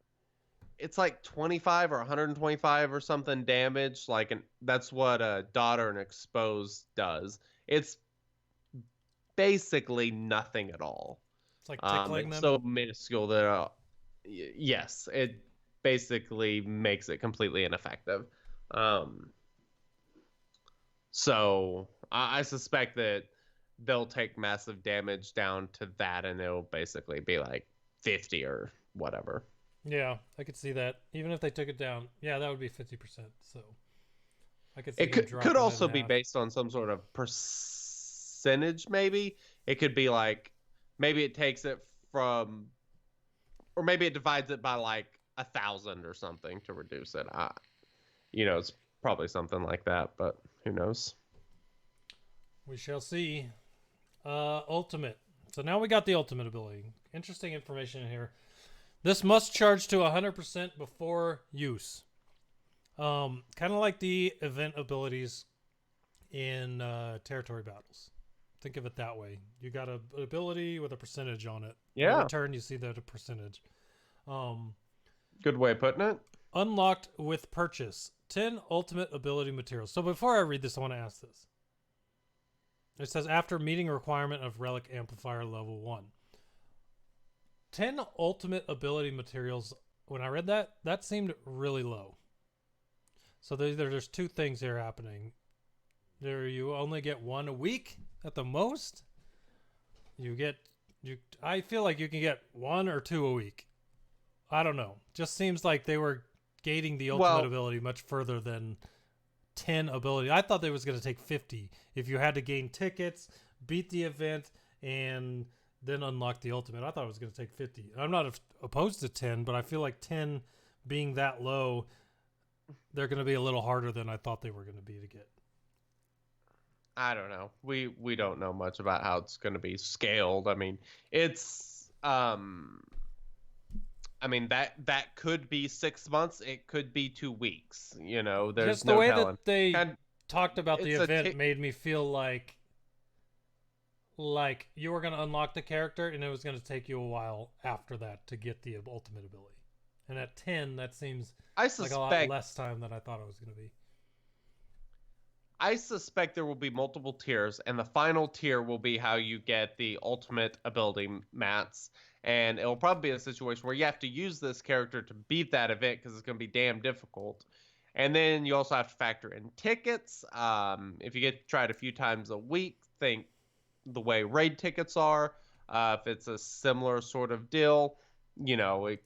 it's like 25 or 125 or something damage. That's what a Daughter and Exposed does. It's basically nothing at all. It's like tickling it's them. so minuscule that yes, it basically makes it completely ineffective. So I suspect that they'll take massive damage down to that, and it'll basically be like 50 or whatever. Yeah, I could see that. Even if they took it down, yeah, that would be 50%. So I could see It them could dropping also in be half. based on some sort of percentage, maybe. It could be like, maybe it takes it from, or maybe it divides it by like 1,000 or something to reduce it. It's probably something like that, but who knows? We shall see. Ultimate. So now we got the ultimate ability. Interesting information in here. This must charge to 100% before use. Kind of like the event abilities in territory battles. Think of it that way. You got an ability with a percentage on it. Yeah. Every turn you see that a percentage. Good way of putting it. Unlocked with purchase. 10 ultimate ability materials. So before I read this, I want to ask this. It says after meeting requirement of relic amplifier level 1. 10 ultimate ability materials. When I read that seemed really low. So there's two things here happening. You only get one a week at the most. I feel like you can get one or two a week. I don't know. Just seems like they were gating the ultimate ability much further than 10 ability. I thought they was going to take 50 if you had to gain tickets, beat the event, and then unlock the ultimate. I thought it was going to take 50. I'm not opposed to 10, but I feel like 10 being that low, they're going to be a little harder than I thought they were going to be to get. I don't know. We don't know much about how it's going to be scaled. I mean, it's that could be 6 months. It could be 2 weeks. You know, there's just the no way telling. that they talked about the it's a event made me feel like you were going to unlock the character and it was going to take you a while after that to get the ultimate ability. And at 10, that seems like a lot less time than I thought it was going to be. I suspect there will be multiple tiers, and the final tier will be how you get the ultimate ability mats. And it'll probably be a situation where you have to use this character to beat that event because it's going to be damn difficult. And then you also have to factor in tickets. If you get tried a few times a week, think the way raid tickets are. If it's a similar sort of deal, it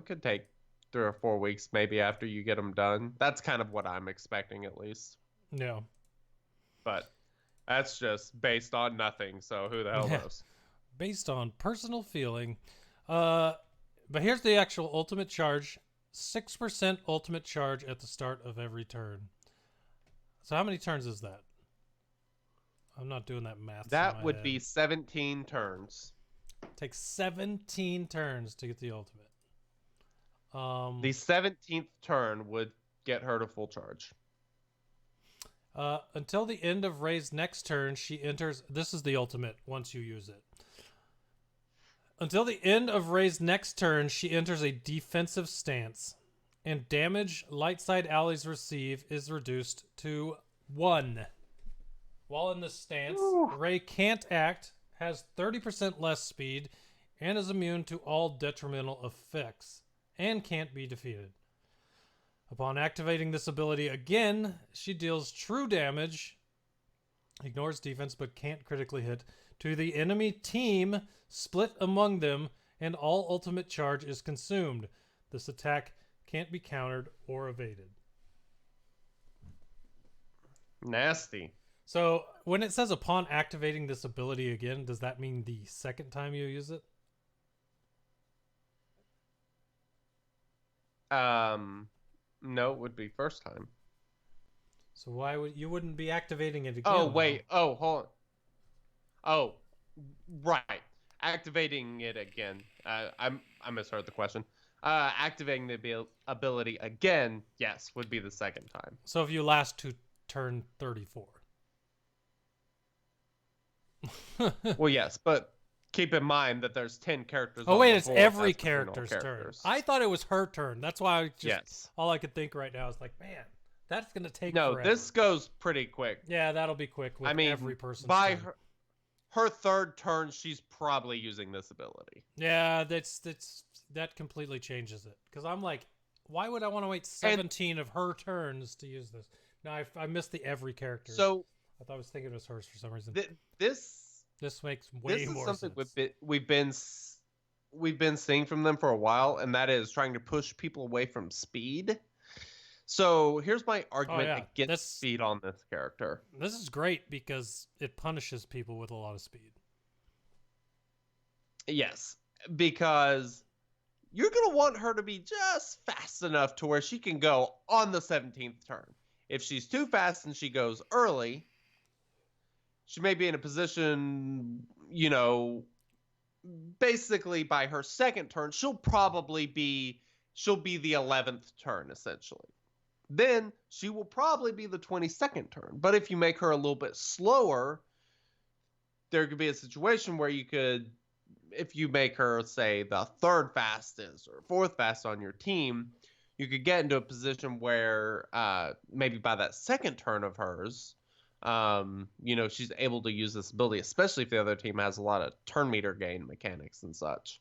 could take 3 or 4 weeks maybe after you get them done. That's kind of what I'm expecting, at least. Yeah. But that's just based on nothing, so who the hell knows? Based on personal feeling. But here's the actual ultimate charge. 6% ultimate charge at the start of every turn. So how many turns is that? I'm not doing that math. That would be 17 turns. Takes 17 turns to get the ultimate. The 17th turn would get her to full charge. Until the end of Ray's next turn, she enters... This is the ultimate once you use it. Until the end of Ray's next turn, she enters a defensive stance. And damage light side allies receive is reduced to 1. While in this stance, Ray can't act, has 30% less speed, and is immune to all detrimental effects. And can't be defeated. Upon activating this ability again, she deals true damage, ignores defense but can't critically hit, to the enemy team split among them, and all ultimate charge is consumed. This attack can't be countered or evaded. Nasty. So when it says upon activating this ability again, does that mean the second time you use it? No, it would be first time. So why would you wouldn't be activating it again? Oh, wait. Oh, hold on. Oh, right. Activating it again. I misheard the question. Activating the ability again, yes, would be the second time. So if you last to turn 34. Well, yes, but keep in mind that there's 10 characters. Oh, wait, it's board. every That's character's turn. characters. I thought it was her turn. That's why Yes. all I could think right now is like, man, that's going to take No, forever. this goes pretty quick. Yeah, that'll be quick with every person. By her third turn, she's probably using this ability. Yeah, that completely changes it. Because I'm like, why would I want to wait 17 of her turns to use this? No, I missed the every character. So I thought I was thinking it was hers for some reason. This makes way more sense. This is something we've been seeing from them for a while, and that is trying to push people away from speed. So here's my argument against speed on this character. This is great because it punishes people with a lot of speed. Yes, because you're going to want her to be just fast enough to where she can go on the 17th turn. If she's too fast and she goes early, she may be in a position, basically by her second turn, she'll be the 11th turn, essentially. Then she will probably be the 22nd turn. But if you make her a little bit slower, there could be a situation where you could, if you make her, say, the third fastest or fourth fastest on your team, you could get into a position where maybe by that second turn of hers, she's able to use this ability, especially if the other team has a lot of turn meter gain mechanics and such.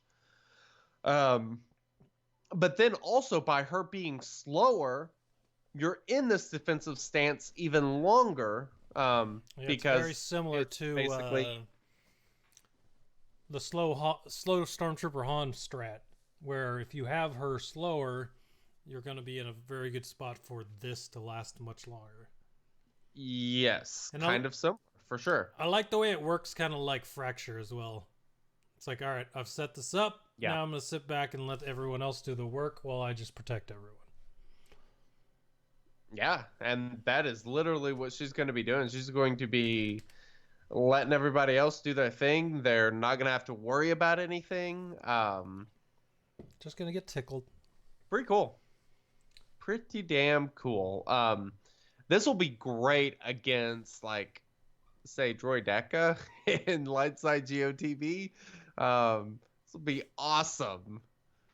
But then also by her being slower, you're in this defensive stance even longer. Yeah, Because it's very similar it's to basically the slow Stormtrooper Han strat, where if you have her slower, you're going to be in a very good spot for this to last much longer. yes, And kind of similar for sure. I like the way it works, kind of like Fracture as well. It's like, all right, I've set this up. Yeah. Now I'm going to sit back and let everyone else do the work while I just protect everyone. Yeah, and that is literally what she's going to be doing. She's going to be letting everybody else do their thing. They're not going to have to worry about anything. Just going to get tickled. Pretty cool. Pretty damn cool. This will be great against, like, say, Droideka in Lightside GOTV. This will be awesome.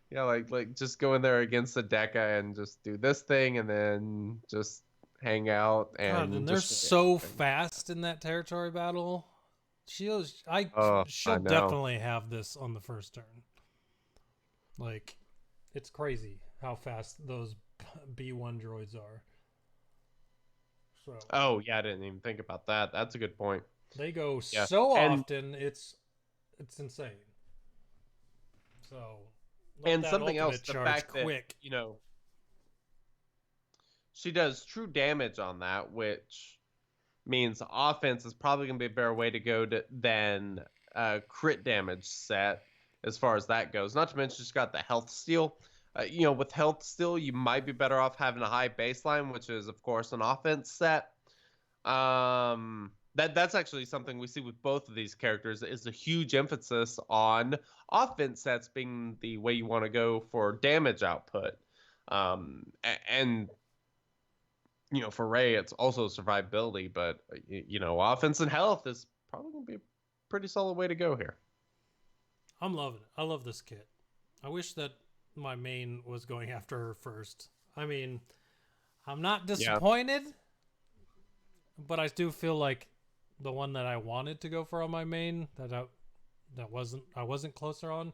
Yeah, like just go in there against the Deca and just do this thing and then just hang out and. God, and they're so fast in that territory battle. She'll I know. definitely have this on the first turn. Like, it's crazy how fast those B1 droids are. So. Oh yeah, I didn't even think about that. That's a good point. They go Yeah. so And- often, it's insane. So. And something else, the charge fact quick. that, she does true damage on that, which means offense is probably going to be a better way to go than crit damage set as far as that goes. Not to mention she's got the health steal. With health steal, you might be better off having a high baseline, which is, of course, an offense set. That's actually something we see with both of these characters is a huge emphasis on offense sets being the way you want to go for damage output. And for Rey, it's also survivability, but offense and health is probably going to be a pretty solid way to go here. I'm loving it. I love this kit. I wish that my main was going after her first. I mean, I'm not disappointed, but I do feel like the one that I wanted to go for on my main that I wasn't closer on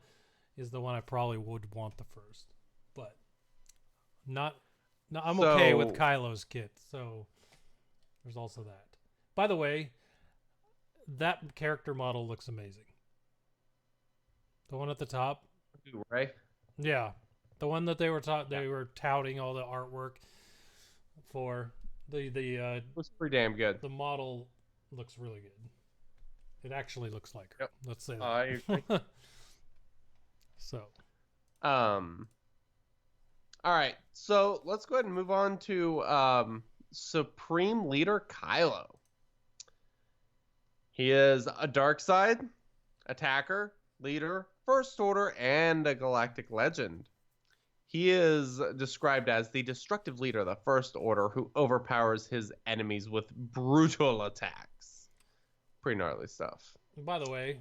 is the one I probably would want the first. But I'm okay with Kylo's kit, so there's also that. By the way, that character model looks amazing. The one at the top. Rey? Yeah. The one that they were touting all the artwork for. It was pretty damn good. The model looks really good. It actually looks like her. Yep. Let's say that. I agree. So. All right. So let's go ahead and move on to Supreme Leader Kylo. He is a dark side attacker, leader, First Order, and a galactic legend. He is described as the destructive leader of the First Order who overpowers his enemies with brutal attacks. Pretty gnarly stuff. By the way,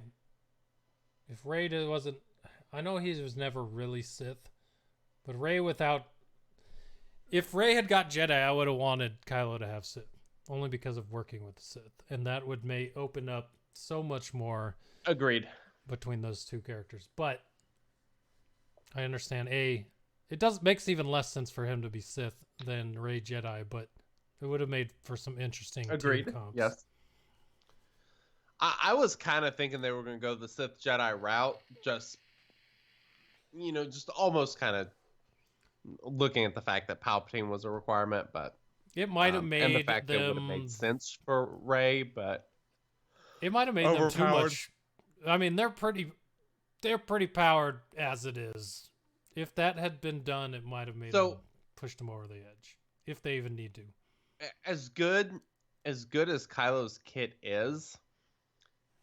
if Rey wasn't... I know he was never really Sith, but Rey without... If Rey had got Jedi, I would have wanted Kylo to have Sith. Only because of working with the Sith. And that would open up so much more... Agreed. Between those two characters. But I understand, it makes even less sense for him to be Sith than Rey Jedi, but it would have made for some interesting Agreed. team comps. Yes. I was kind of thinking they were going to go the Sith Jedi route, just almost kind of looking at the fact that Palpatine was a requirement, but it might have made and the fact that it would have made sense for Rey, but it might have made them too much. I mean, they're pretty powered as it is. If that had been done, it might have made them pushed them over the edge, if they even need to. As good as Kylo's kit is,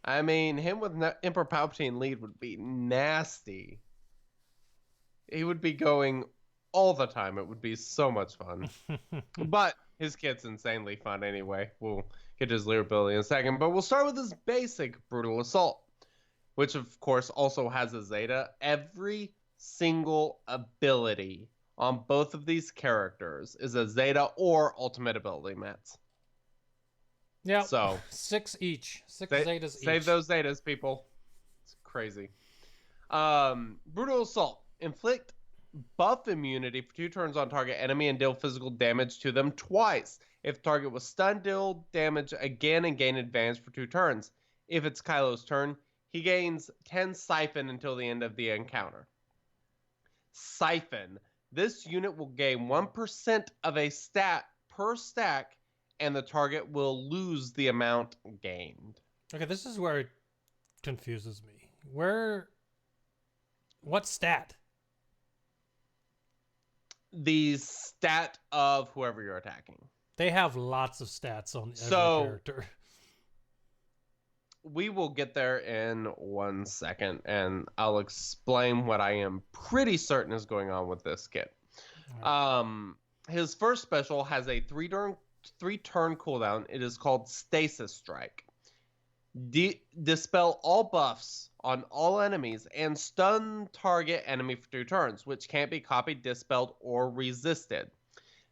I mean, him with Emperor Palpatine lead would be nasty. He would be going all the time. It would be so much fun. But his kit's insanely fun anyway. We'll get to his leader ability in a second. But we'll start with his basic Brutal Assault, which of course also has a Zeta. Every single ability on both of these characters is a Zeta or ultimate ability, Mats. Yeah. So 6 each. 6 Zetas each. Save those Zetas, people. It's crazy. Brutal Assault. Inflict buff immunity for 2 turns on target enemy and deal physical damage to them twice. If the target was stunned, deal damage again and gain advantage for 2 turns. If it's Kylo's turn, he gains 10 Siphon until the end of the encounter. Siphon. This unit will gain 1% of a stat per stack, and the target will lose the amount gained. Okay, this is where it confuses me. What stat? The stat of whoever you're attacking. They have lots of stats on every character. We will get there in 1 second, and I'll explain what I am pretty certain is going on with this kit. Right. His first special has a 3-turn cooldown. It is called Stasis Strike. Dispel all buffs on all enemies and stun target enemy for 2 turns, which can't be copied, dispelled, or resisted.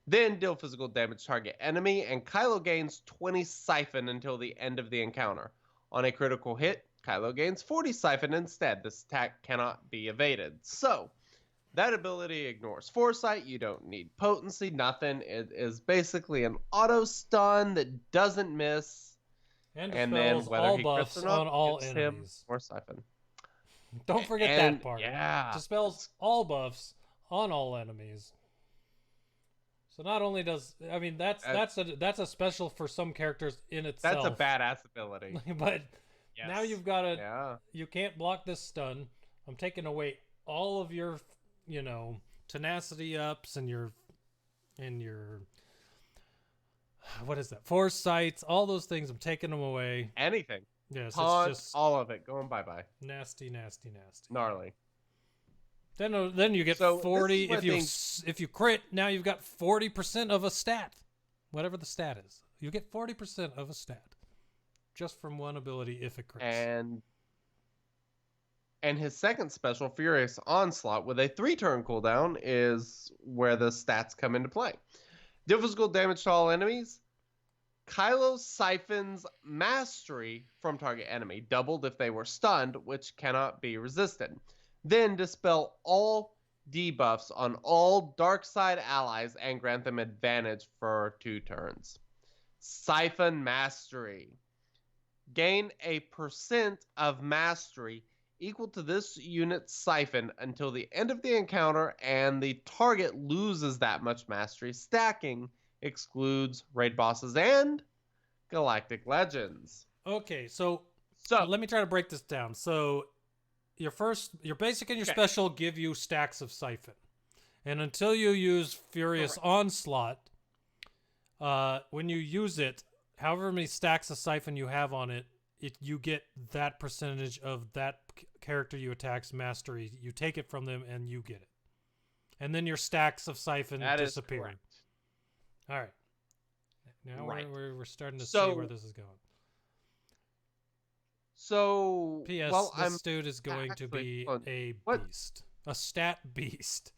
Then deal physical damage target enemy, and Kylo gains 20 Siphon until the end of the encounter. On a critical hit, Kylo gains 40 Siphon instead. This attack cannot be evaded. So, that ability ignores Foresight. You don't need potency, nothing. It is basically an auto stun that doesn't miss. And then whether all he buffs crits or not, on all gives enemies. him more Siphon. Don't forget that part. Yeah. Dispels all buffs on all enemies. So not only does that's a special for some characters in itself. That's a badass ability. But Yes. now you've got to you can't block this stun. I'm taking away all of your tenacity ups and your what is that? Foresights, all those things. I'm taking them away. Anything. Yes, Taunt, it's just all of it going bye-bye. nasty. Gnarly. Then you get So 40 this is if you crit. Now you've got 40% of a stat, whatever the stat is. You get 40% of a stat just from one ability if it crits. And his second special, Furious Onslaught, with a 3-turn cooldown, is where the stats come into play. Deal physical damage to all enemies. Kylo siphons Mastery from target enemy, doubled if they were stunned, which cannot be resisted. Then dispel all debuffs on all dark side allies and grant them advantage for 2 turns. Siphon Mastery. Gain a % of Mastery equal to this unit's siphon until the end of the encounter, and the target loses that much mastery. Stacking excludes raid bosses and Galactic Legends. Okay, so let me try to break this down. So your basic and your special give you stacks of siphon, and until you use Furious Onslaught, when you use it, however many stacks of siphon you have on it, you get that percentage of that character you attack's mastery. You take it from them and you get it. And then your stacks of siphon disappear. All right. Now we're starting to see where this is going. So, P.S. This dude is going to be a beast. A stat beast.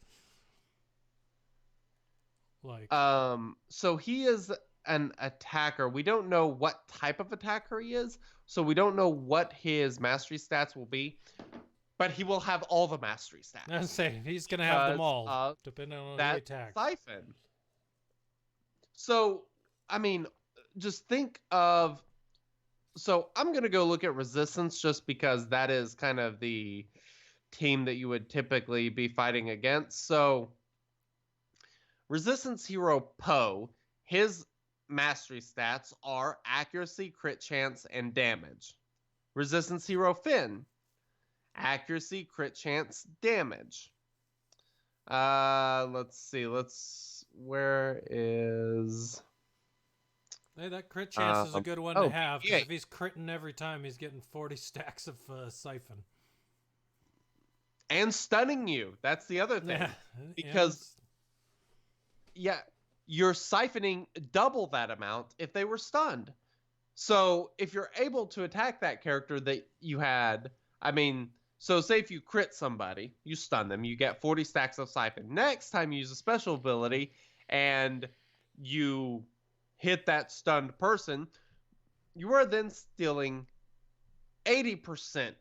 So he is an attacker. We don't know what type of attacker he is, so we don't know what his mastery stats will be, but he will have all the mastery stats. I'm saying he's gonna have them all, depending on the attack. Siphon. So, I mean, just think of. So I'm gonna go look at resistance just because that is kind of the team that you would typically be fighting against. So, resistance hero Poe, his mastery stats are accuracy, crit chance, and damage. Resistance hero Finn, accuracy, crit chance, damage. Let's see. Where is? Hey, that crit chance is a good one to have, because if he's critting every time, he's getting 40 stacks of siphon. And stunning you. That's the other thing. Yeah. Because, you're siphoning double that amount if they were stunned. So if you're able to attack that character that you had, so say if you crit somebody, you stun them, you get 40 stacks of siphon. Next time you use a special ability and you hit that stunned person, you are then stealing 80%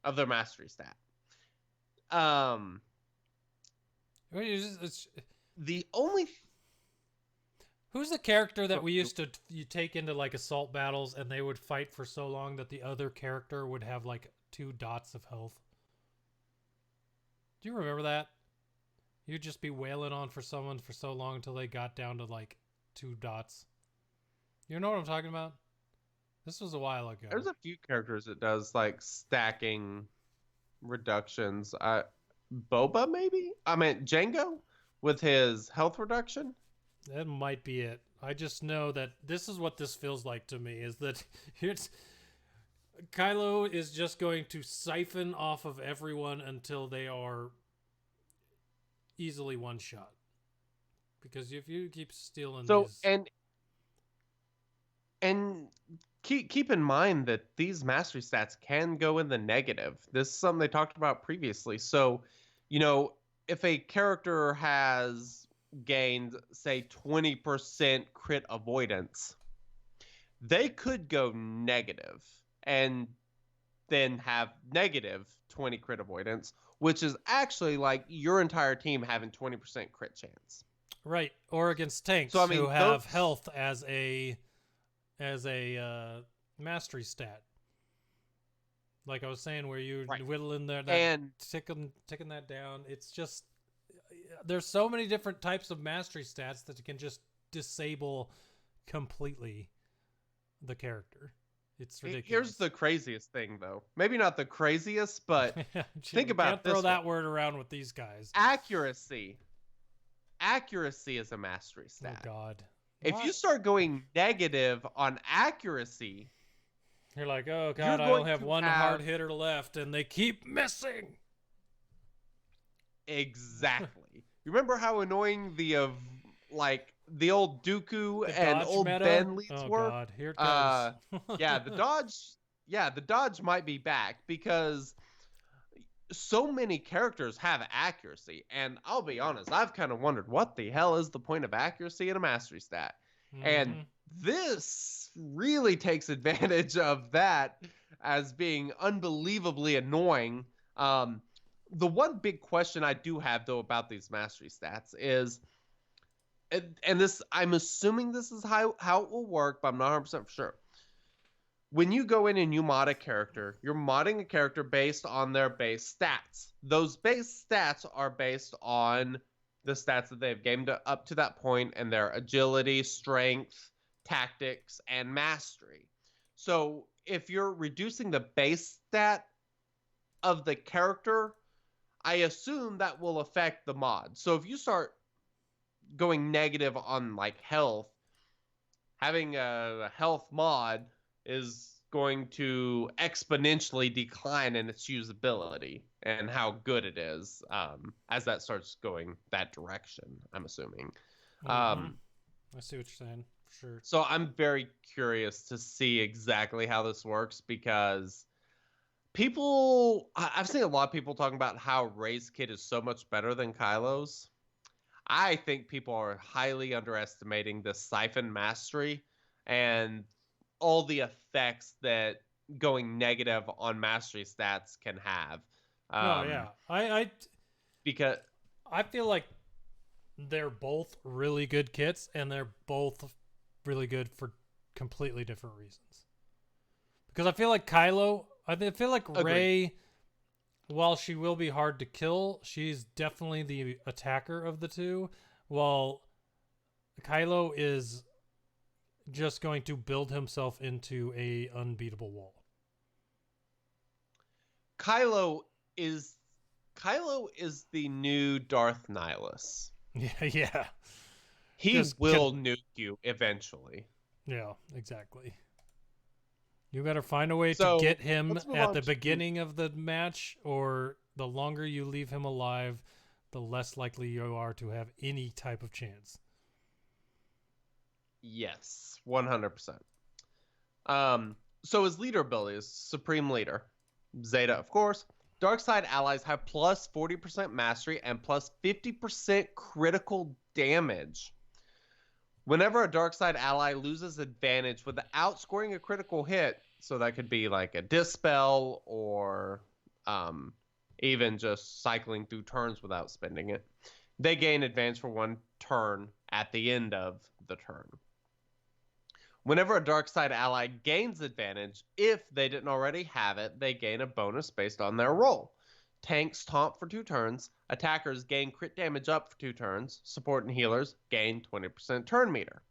of their mastery stat. The only Who's the character that we used to you take into like assault battles and they would fight for so long that the other character would have like 2 dots of health? Do you remember that? You'd just be wailing on for someone for so long until they got down to like 2 dots. You know what I'm talking about? This was a while ago. There's a few characters that does like stacking reductions. Boba maybe? I mean Django with his health reduction. That might be it. I just know that this is what this feels like to me, is that Kylo is just going to siphon off of everyone until they are easily one shot. Because if you keep stealing these... And keep in mind that these mastery stats can go in the negative. This is something they talked about previously. So, if a character has gained, say, 20% crit avoidance, they could go negative and then have negative 20 crit avoidance, which is actually like your entire team having 20% crit chance. Right, or against tanks who have health as a mastery stat. Like I was saying, where you whittle in there and ticking that down. It's just there's so many different types of mastery stats that you can just disable completely the character. It's ridiculous. Here's the craziest thing, though. Maybe not the craziest, but think about this. Throw that word around with these guys. Accuracy. Accuracy is a mastery stat. Oh God. If you start going negative on accuracy, you're like, oh God, I only have one hard hitter left, and they keep missing. Exactly. You remember how annoying the old Dooku and old Ben leads were? Oh God, here it goes. the dodge might be back because so many characters have accuracy, and I'll be honest, I've kind of wondered what the hell is the point of accuracy in a mastery stat. And this really takes advantage of that as being unbelievably annoying. The one big question I do have, though, about these mastery stats is, and this, I'm assuming this is how it will work, but I'm not 100% for sure. When you go in and you mod a character, you're modding a character based on their base stats. Those base stats are based on the stats that they've gained up to that point and their agility, strength, tactics, and mastery. So if you're reducing the base stat of the character, I assume that will affect the mod. So if you start going negative on like health, having a health mod is going to exponentially decline in its usability and how good it is as that starts going that direction, I'm assuming. I see what you're saying, for sure. So I'm very curious to see exactly how this works because I've seen a lot of people talking about how Rey's kit is so much better than Kylo's. I think people are highly underestimating the siphon mastery and all the effects that going negative on mastery stats can have. Because I feel like they're both really good kits and they're both really good for completely different reasons. Because I feel like I feel like Rey, while she will be hard to kill, she's definitely the attacker of the two, while Kylo is just going to build himself into a unbeatable wall. Kylo is the new Darth Nihilus. Yeah. He will nuke you eventually. Yeah, exactly. You better find a way to get him at the beginning of the match, or the longer you leave him alive, the less likely you are to have any type of chance. Yes, 100%. So his leader ability is Supreme Leader. Zeta, of course. Dark side allies have plus 40% mastery and plus 50% critical damage. Whenever a dark side ally loses advantage without scoring a critical hit, so that could be like a dispel or even just cycling through turns without spending it, They gain advantage for 1 turn at the end of the turn. Whenever a dark side ally gains advantage, if they didn't already have it, they gain a bonus based on their roll. Tanks taunt for 2 turns. Attackers gain crit damage up for 2 turns. Support and healers gain 20% turn meter.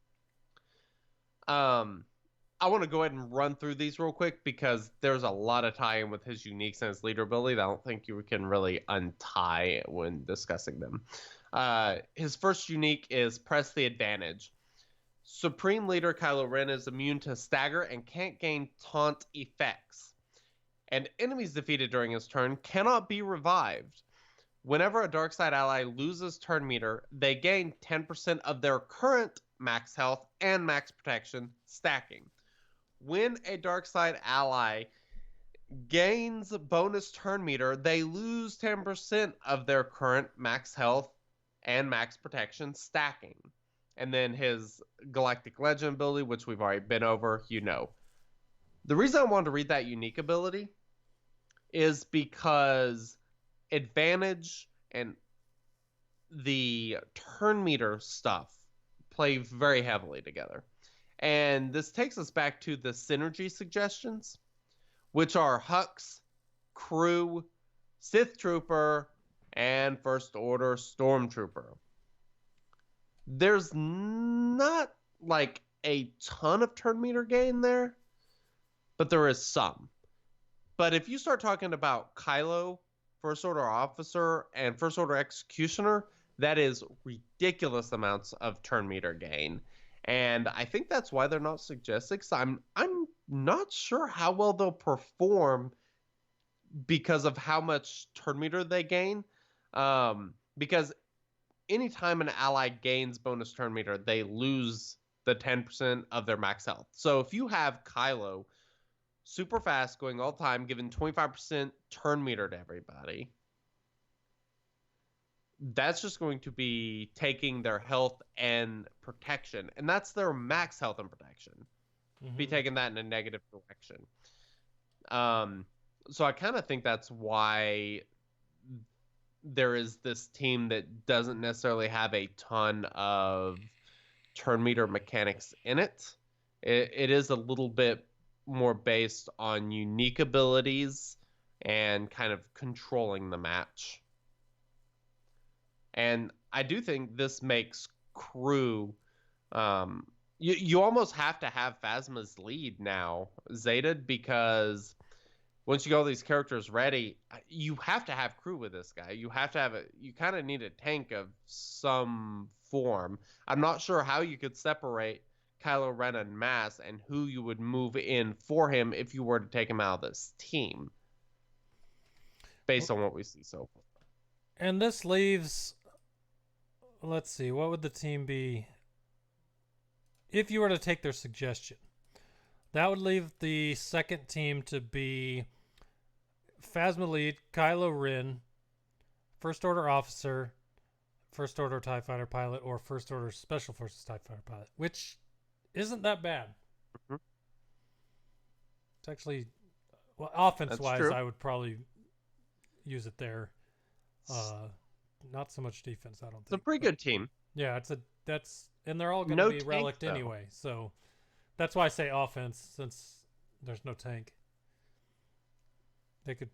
I want to go ahead and run through these real quick because there's a lot of tie-in with his uniques and his leader ability that I don't think you can really untie when discussing them. His first unique is Press the Advantage. Supreme Leader Kylo Ren is immune to stagger and can't gain taunt effects. And enemies defeated during his turn cannot be revived. Whenever a dark side ally loses turn meter, they gain 10% of their current max health and max protection, stacking. When a dark side ally gains bonus turn meter, they lose 10% of their current max health and max protection, stacking. And then his Galactic Legend ability, which we've already been over, you know. The reason I wanted to read that unique ability is because advantage and the turn meter stuff play very heavily together. And this takes us back to the synergy suggestions, which are Hux, Crew, Sith Trooper, and First Order Stormtrooper. There's not like a ton of turn meter gain there, but there is some. But if you start talking about Kylo, First Order Officer, and First Order Executioner, that is ridiculous amounts of turn meter gain. And I think that's why they're not suggested. I'm not sure how well they'll perform because of how much turn meter they gain. Because anytime an ally gains bonus turn meter, they lose the 10% of their max health. So if you have Kylo super fast going all the time, giving 25% turn meter to everybody, that's just going to be taking their health and protection. And that's their max health and protection. Be taking that in a negative direction. So I kind of think that's why there is this team that doesn't necessarily have a ton of turn meter mechanics in it. It is a little bit more based on unique abilities and kind of controlling the match. And I do think this makes Crew... You almost have to have Phasma's lead now, Zeta, because once you get all these characters ready, you have to have Crew with this guy. You have to have you kind of need a tank of some form. I'm not sure how you could separate Kylo Ren and Mass and who you would move in for him if you were to take him out of this team, based on what we see so far. And this leaves, let's see, what would the team be if you were to take their suggestion? That would leave the second team to be Phasma lead, Kylo Ren, First Order Officer, First Order TIE Fighter Pilot, or First Order Special Forces TIE Fighter Pilot, which isn't that bad. Mm-hmm. It's actually, well, offense-wise, I would probably use it there. Not so much defense, I don't think. It's a pretty good team. Yeah, and they're all going to be relicked anyway, so that's why I say offense, since there's no tank.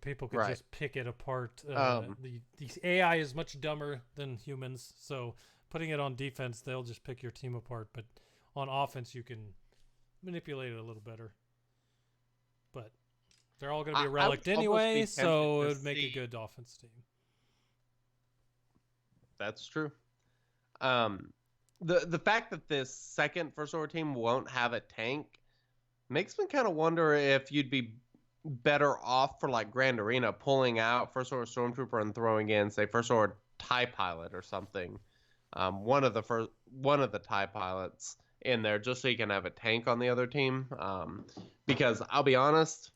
People could just pick it apart. The AI is much dumber than humans, so putting it on defense, they'll just pick your team apart. But on offense, you can manipulate it a little better. But they're all going to be relicked anyway, so it would make a good offense team. That's true. The fact that this second First Order team won't have a tank makes me kind of wonder if you'd be better off for like Grand Arena pulling out First Order Stormtrooper and throwing in, say, First Order TIE Pilot or something. One of the TIE Pilots in there just so you can have a tank on the other team. Because I'll be honest,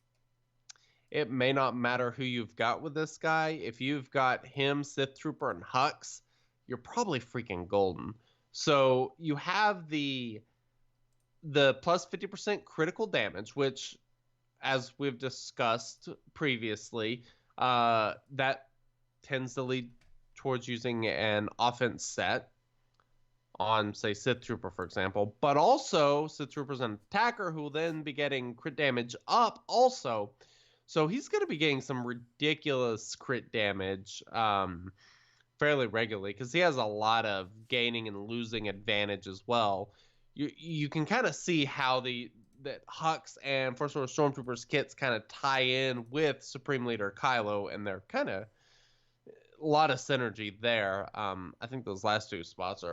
it may not matter who you've got with this guy. If you've got him, Sith Trooper, and Hux, you're probably freaking golden. So you have the plus 50% critical damage, which, as we've discussed previously, that tends to lead towards using an offense set on, say, Sith Trooper, for example, but also Sith Trooper's an attacker who will then be getting crit damage up also. So he's going to be getting some ridiculous crit damage fairly regularly because he has a lot of gaining and losing advantage as well. You can kind of see how that Hux and First Order Stormtroopers kits kind of tie in with Supreme Leader Kylo, and they're kind of a lot of synergy there. I think those last two spots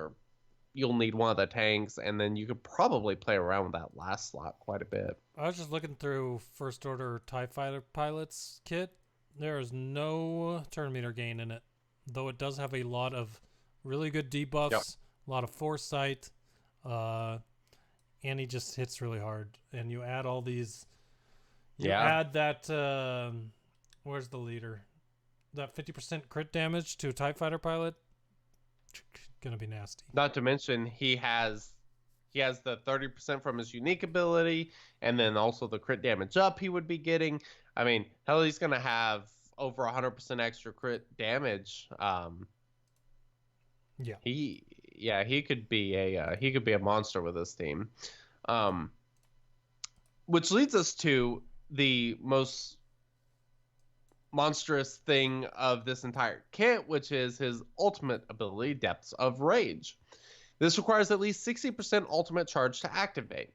you'll need one of the tanks, and then you could probably play around with that last slot quite a bit. I was just looking through First Order TIE Fighter Pilots kit. There is no turn meter gain in it, though it does have a lot of really good debuffs, a lot of foresight, and he just hits really hard. And you add all these... You add that... where's the leader? That 50% crit damage to a TIE Fighter pilot? Gonna be nasty. Not to mention he has the 30% from his unique ability, and then also the crit damage up he would be getting. I mean, hell, he's gonna have over 100% extra crit damage. He could be a monster with this team. Which leads us to the most monstrous thing of this entire kit, which is his ultimate ability, Depths of Rage. This requires at least 60% ultimate charge to activate.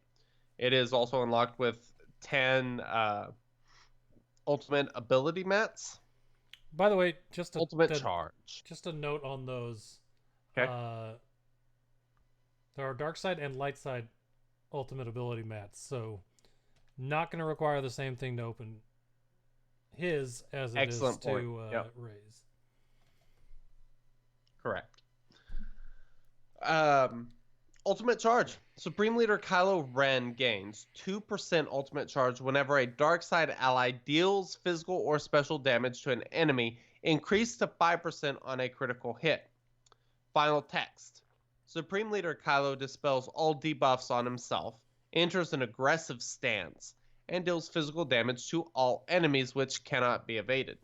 It is also unlocked with 10 ultimate ability mats. By the way, just charge. Just a note on those. Okay. There are dark side and light side ultimate ability mats, so not going to require the same thing to open his as it Excellent is point. to raise. Correct. Ultimate charge. Supreme Leader Kylo Ren gains 2% ultimate charge whenever a dark side ally deals physical or special damage to an enemy, increased to 5% on a critical hit. Final text. Supreme Leader Kylo dispels all debuffs on himself, enters an aggressive stance, and deals physical damage to all enemies which cannot be evaded.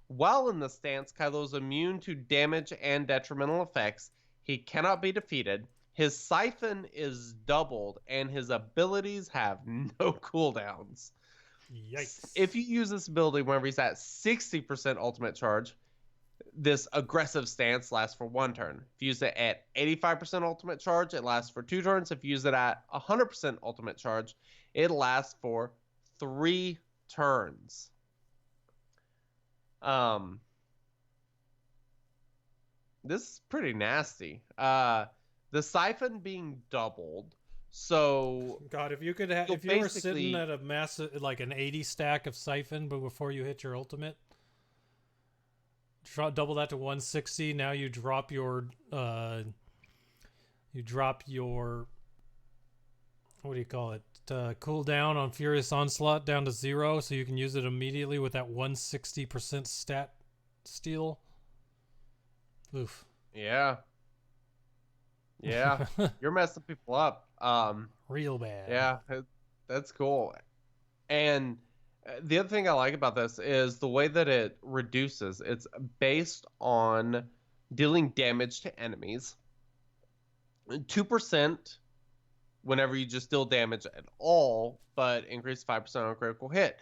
While in the stance, Kylo is immune to damage and detrimental effects. He cannot be defeated. His siphon is doubled, and his abilities have no cooldowns. Yikes. If you use this ability whenever he's at 60% ultimate charge, this aggressive stance lasts for 1 turn. If you use it at 85% ultimate charge, it lasts for 2 turns. If you use it at 100% ultimate charge, it lasts for 3 turns. This is pretty nasty. The siphon being doubled. So God, if you could if you were sitting at a massive, like an 80 stack of siphon, but before you hit your ultimate, double that to 160. Now you drop your what do you call it? Cooldown on Furious Onslaught down to 0, so you can use it immediately with that 160% stat steal. Oof. Yeah. You're messing people up. Real bad. Yeah, that's cool. And the other thing I like about this is the way that it reduces. It's based on dealing damage to enemies. 2% whenever you just deal damage at all, but increase 5% on a critical hit.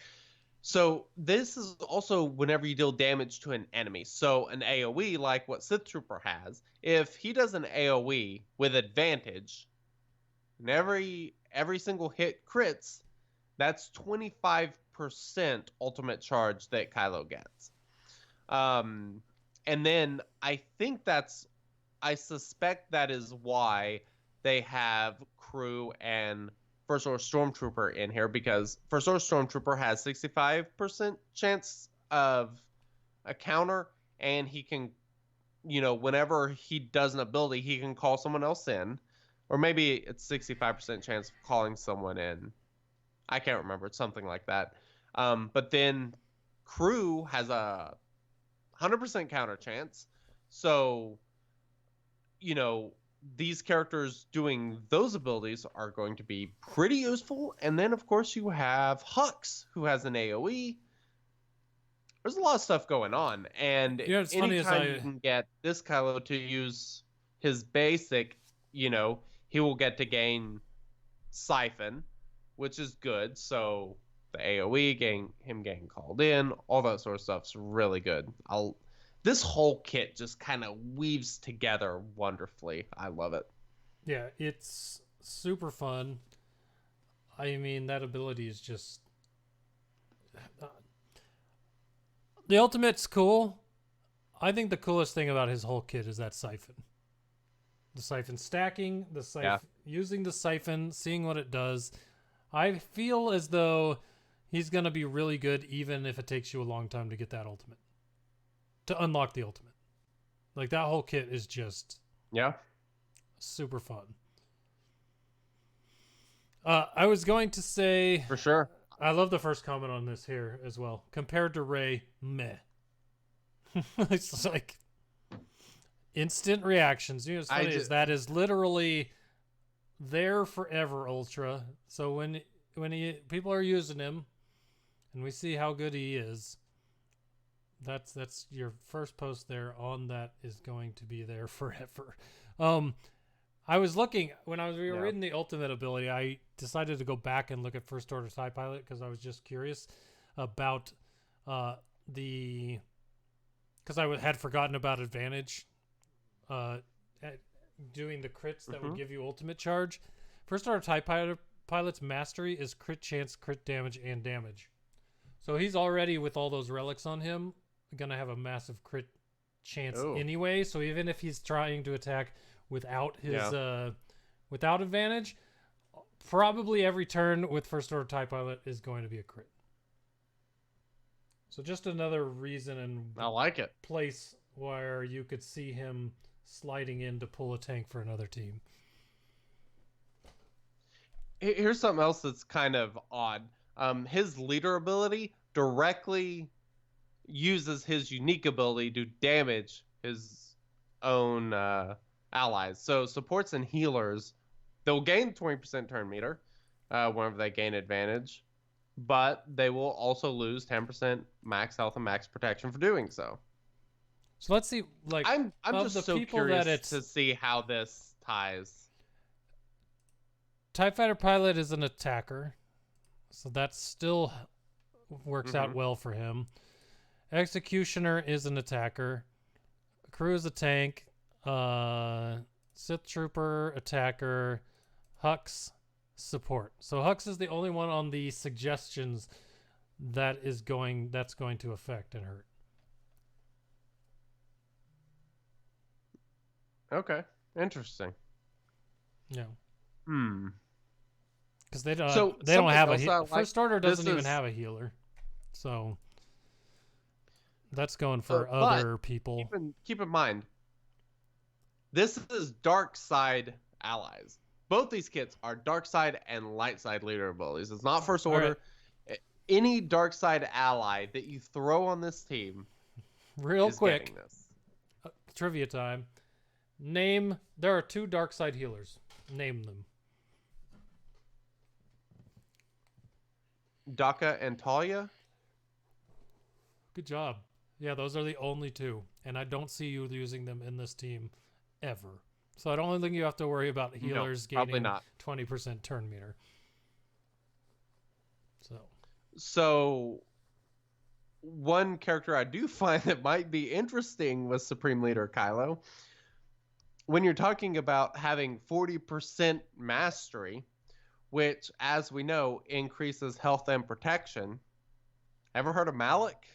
So this is also whenever you deal damage to an enemy. So an AoE, like what Sith Trooper has, if he does an AoE with advantage, and every single hit crits, that's 25% ultimate charge that Kylo gets. And then I suspect that is why they have Crew and First Order Stormtrooper in here, because First Order Stormtrooper has 65% chance of a counter, and he can, whenever he does an ability, he can call someone else in. Or maybe it's 65% chance of calling someone in. I can't remember. It's something like that. But then Crew has a 100% counter chance. So, these characters doing those abilities are going to be pretty useful. And then, of course, you have Hux, who has an AoE. there's a lot of stuff going on, and You know, it's funny as anytime you can get this Kylo to use his basic, he will get to gain Siphon, which is good. So the AoE, getting called in, all that sort of stuff's really good. This whole kit just kind of weaves together wonderfully. I love it. Yeah, it's super fun. I mean, that ability is just... the ultimate's cool. I think the coolest thing about his whole kit is that Siphon. The Siphon stacking, using the Siphon, seeing what it does. I feel as though he's going to be really good even if it takes you a long time to get that ultimate. To unlock the ultimate. Like, that whole kit is just... super fun. I was going to say... For sure. I love the first comment on this here as well. Compared to Rey, meh. It's like... instant reactions. You know what's funny is that is literally there forever, Ultra. So when people are using him, and we see how good he is... That's your first post there on that is going to be there forever. I was looking when I was reading the ultimate ability. I decided to go back and look at First Order TIE Pilot because I was just curious about because I had forgotten about advantage doing the crits that would give you ultimate charge. First Order TIE Pilot's mastery is crit chance, crit damage, and damage. So he's already, with all those relics on him, gonna have a massive crit chance anyway. So even if he's trying to attack without his without advantage, probably every turn with First Order TIE Pilot is going to be a crit. So just another reason and I like it. Place where you could see him sliding in to pull a tank for another team. Here's something else that's kind of odd. His leader ability directly uses his unique ability to damage his own allies. So supports and healers, they'll gain 20% turn meter whenever they gain advantage, but they will also lose 10% max health and max protection for doing so. So let's see, like, I'm just so curious to see how this ties. TIE Fighter Pilot is an attacker, so that still works out well for him. Executioner is an attacker. Crew is a tank. Sith Trooper, attacker. Hux, support. So Hux is the only one on the suggestions that's going to affect and hurt. Okay, interesting. Yeah. Because they don't. So they don't have a like, First Order doesn't even have a healer, so that's going for other people. Keep in mind, this is dark side allies. Both these kits are dark side and light side leader abilities. It's not First Order. Right. Any dark side ally that you throw on this team, real is quick, getting this. Trivia time. There are 2 dark side healers. Name them. Daka and Talia. Good job. Yeah, those are the only 2, and I don't see you using them in this team ever. So I don't think you have to worry about healers gaining 20% turn meter. So one character I do find that might be interesting was Supreme Leader Kylo. When you're talking about having 40% mastery, which, as we know, increases health and protection. Ever heard of Malik?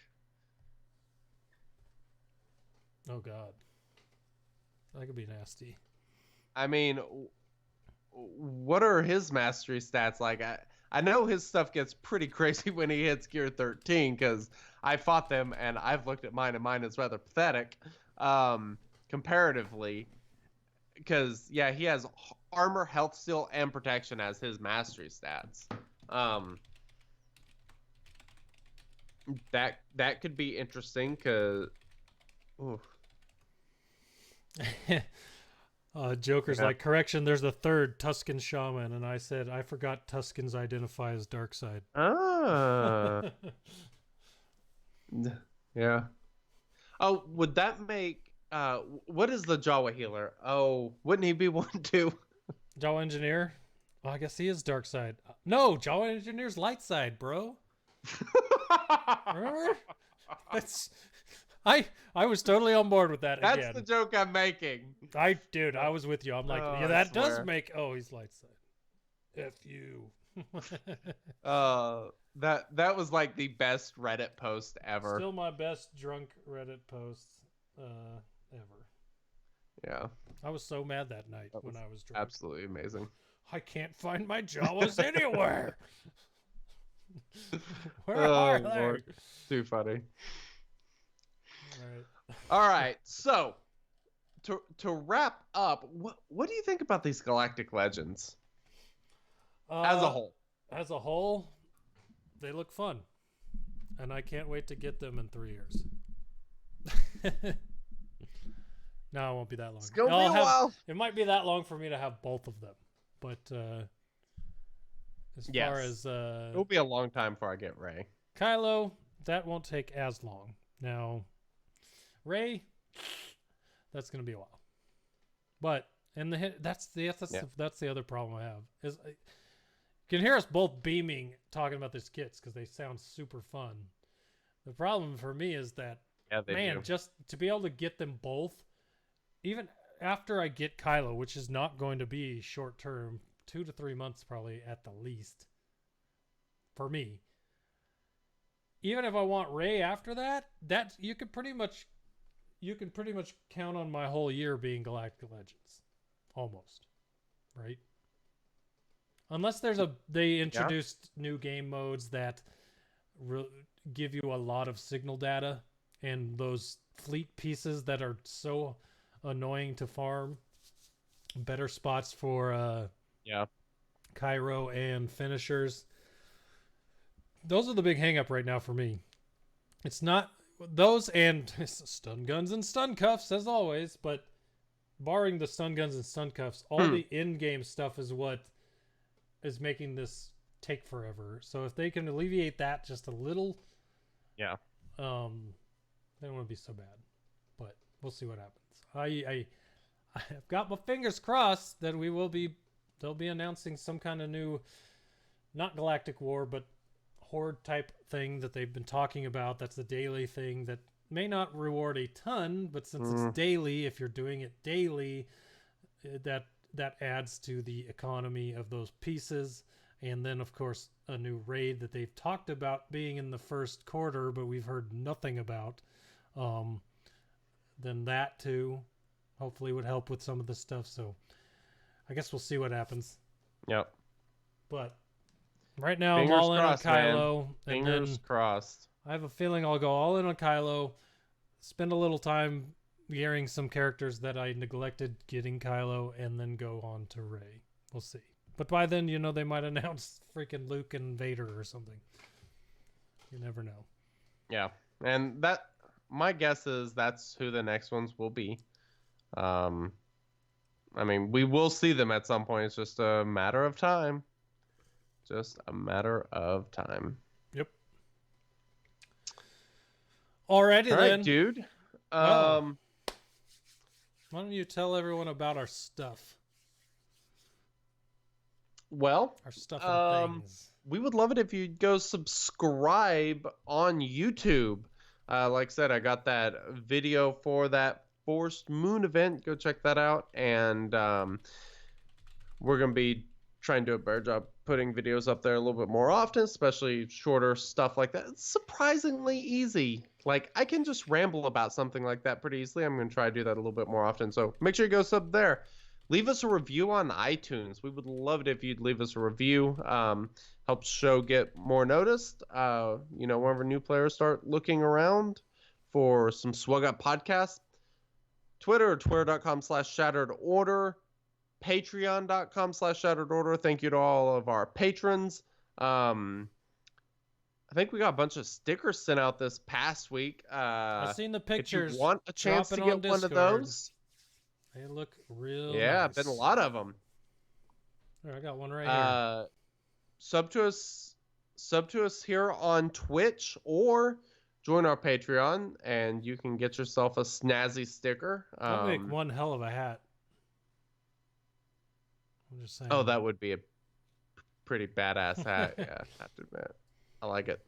Oh, God. That could be nasty. I mean, what are his mastery stats like? I know his stuff gets pretty crazy when he hits gear 13, because I fought them, and I've looked at mine, and mine is rather pathetic comparatively. Because, yeah, he has armor, health, steal, and protection as his mastery stats. That could be interesting, because... Joker's like, correction, there's a 3rd Tusken Shaman, and I said, I forgot Tuskens identify as dark side. Ah. Yeah. Oh, would that make what is the Jawa healer? Oh, wouldn't he be one too? Jawa Engineer? Well, I guess he is dark side. No, Jawa Engineer's light side, bro. Remember? That's I was totally on board with that That's again. the joke I'm making. Dude, I was with you. I'm like, Oh, yeah, I that does swear. make. Oh, he's light side. F you. That was like the best Reddit post ever. Still my best drunk Reddit post ever. Yeah. I was so mad that night when I was drunk. Absolutely amazing. I can't find my Jawas anywhere. Where Oh, are they? Lord. Too funny. All right. All right. So, to wrap up, what do you think about these Galactic Legends as a whole? As a whole, they look fun, and I can't wait to get them in 3 years. No, it won't be that long. It's gonna be a while. It might be that long for me to have both of them, but as far as it'll be a long time before I get Ray. Kylo, that won't take as long. Now, Ray, that's gonna be a while. But that's the other problem I have is you can hear us both beaming talking about these kits because they sound super fun. The problem for me is that just to be able to get them both, even after I get Kylo, which is not going to be short term, 2 to 3 months probably at the least for me. Even if I want Ray after that you can pretty much count on my whole year being Galactic Legends, almost, right? Unless they introduced new game modes that give you a lot of signal data and those fleet pieces that are so annoying to farm, better spots for Kyro and finishers. Those are the big hang up right now for me. It's not those and stun guns and stun cuffs as always, but barring the stun guns and stun cuffs, all the in-game stuff is what is making this take forever. So if they can alleviate that just a little, they don't want to be so bad. But we'll see what happens. I've got my fingers crossed that they'll be announcing some kind of new, not Galactic War, but Horde type thing that they've been talking about. That's a daily thing that may not reward a ton, but since it's daily, if you're doing it daily, that adds to the economy of those pieces. And then of course a new raid that they've talked about being in the first quarter, but we've heard nothing about. Then that too hopefully would help with some of the stuff. So I guess we'll see what happens. Yep. But right now Fingers I'm all in on crossed, Kylo. man. And Fingers then crossed. I have a feeling I'll go all in on Kylo, spend a little time gearing some characters that I neglected getting Kylo, and then go on to Rey. We'll see. But by then, they might announce freaking Luke and Vader or something. You never know. Yeah. And my guess is that's who the next ones will be. I mean, we will see them at some point. It's just a matter of time. Just a matter of time. Yep. Alrighty All then. right, dude. Why don't you tell everyone about our stuff? Well, Our stuff and things. we would love it if you'd go subscribe on YouTube. Like I said, I got that video for that Forced Moon event. Go check that out. And we're going to be trying to do a better job putting videos up there a little bit more often, especially shorter stuff like that. It's surprisingly easy. Like, I can just ramble about something like that pretty easily. I'm going to try to do that a little bit more often. So make sure you go sub there. Leave us a review on iTunes. We would love it if you'd leave us a review. Helps show get more noticed. Whenever new players start looking around for some SWGOH podcasts. Twitter.com/shatteredorder. Patreon.com/shatteredorder. Thank you to all of our patrons. I think we got a bunch of stickers sent out this past week. I've seen the pictures. If you want a chance to get one of those. They look real nice. Been a lot of them. Here, I got one right here. Sub to us here on Twitch or join our Patreon, and you can get yourself a snazzy sticker. I'll make one hell of a hat. I'm just saying. Oh, that would be a pretty badass hat. Yeah, I have to admit. I like it.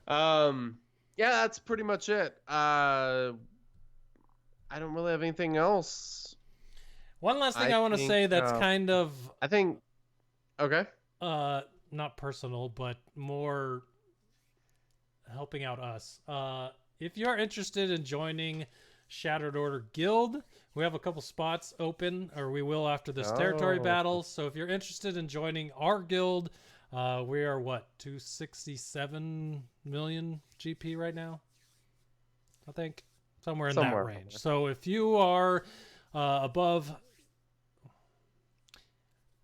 Yeah, that's pretty much it. I don't really have anything else. One last thing I want to say that's kind of... I think... Okay. Not personal, but more helping out us. If you're interested in joining Shattered Order Guild, we have a couple spots open, or we will after this territory battle. So if you're interested in joining our guild, we are, what, 267 million GP right now? I think. Somewhere in that range. So if you are above...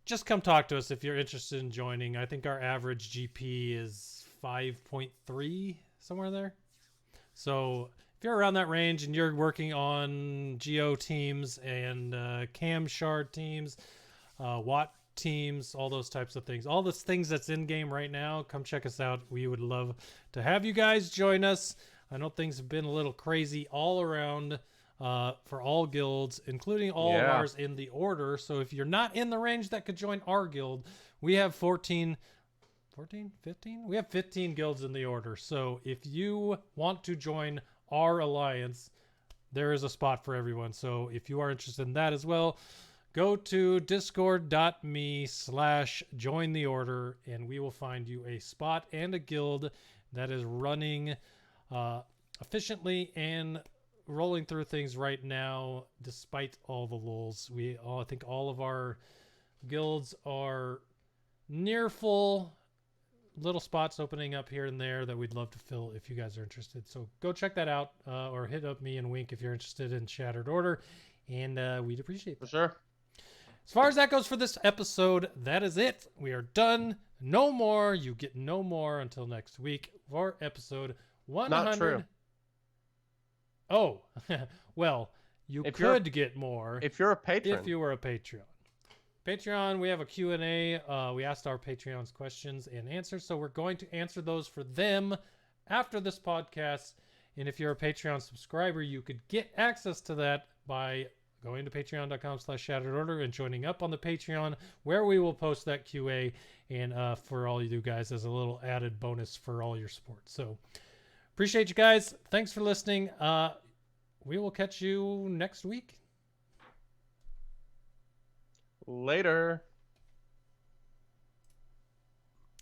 Just come talk to us if you're interested in joining. I think our average GP is 5.3, somewhere there. So if you're around that range and you're working on Geo teams and Cam Shard teams, Watt teams, all those types of things, all those things that's in game right now, come check us out. We would love to have you guys join us. I know things have been a little crazy all around for all guilds, including all of ours in the order. So if you're not in the range that could join our guild, we have 15? We have 15 guilds in the order. So if you want to join our alliance, there is a spot for everyone. So if you are interested in that as well, go to discord.me/jointheorder and we will find you a spot and a guild that is running efficiently and rolling through things right now, despite all the lulls. I think all of our guilds are near full. Little spots opening up here and there that we'd love to fill if you guys are interested. So go check that out, or hit up me and Wink if you're interested in Shattered Order, and we'd appreciate that. For sure. As far as that goes for this episode, that is it. We are done. No more. You get no more until next week for episode 100. Not true. Oh, well, you could get more if you're a patron. If you were a Patreon. Patreon, we have a Q&A. We asked our Patreons questions and answers, so we're going to answer those for them after this podcast. And if you're a Patreon subscriber, you could get access to that by going to patreon.com/shatteredorder and joining up on the Patreon, where we will post that QA and for all you guys as a little added bonus for all your support. So appreciate you guys. Thanks for listening. We will catch you next week. Later.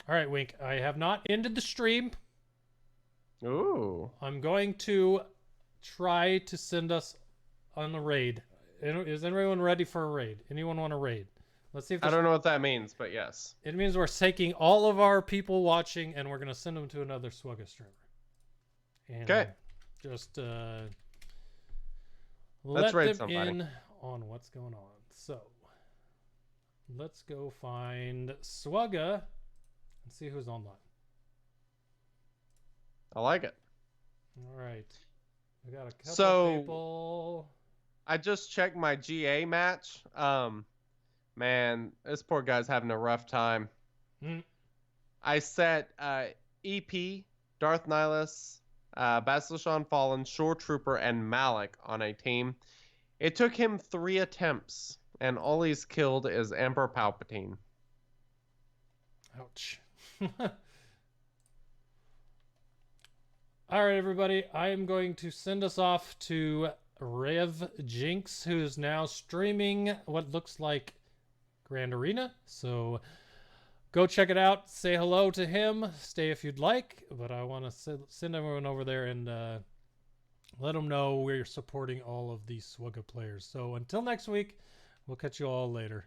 All right, Wink. I have not ended the stream. Ooh. I'm going to try to send us on a raid. Is anyone ready for a raid? Anyone want a raid? Let's see if I don't know what that means, but yes. It means we're taking all of our people watching and we're going to send them to another SWGOH streamer. And okay. Just let's let raid them somebody in on what's going on. So let's go find SWGOH and see who's online. I like it. All right. We got a couple people. I just checked my GA match. Man, this poor guy's having a rough time. I set EP, Darth Nihilus, Basilishan Fallen, Shore Trooper, and Malik on a team. It took him 3 attempts, and all he's killed is Emperor Palpatine. Ouch. All right, everybody. I am going to send us off to Rev Jinx, who's now streaming what looks like Grand Arena. So go check it out. Say hello to him. Stay if you'd like. But I want to send everyone over there and let them know we're supporting all of these SWGOH players. So until next week, we'll catch you all later.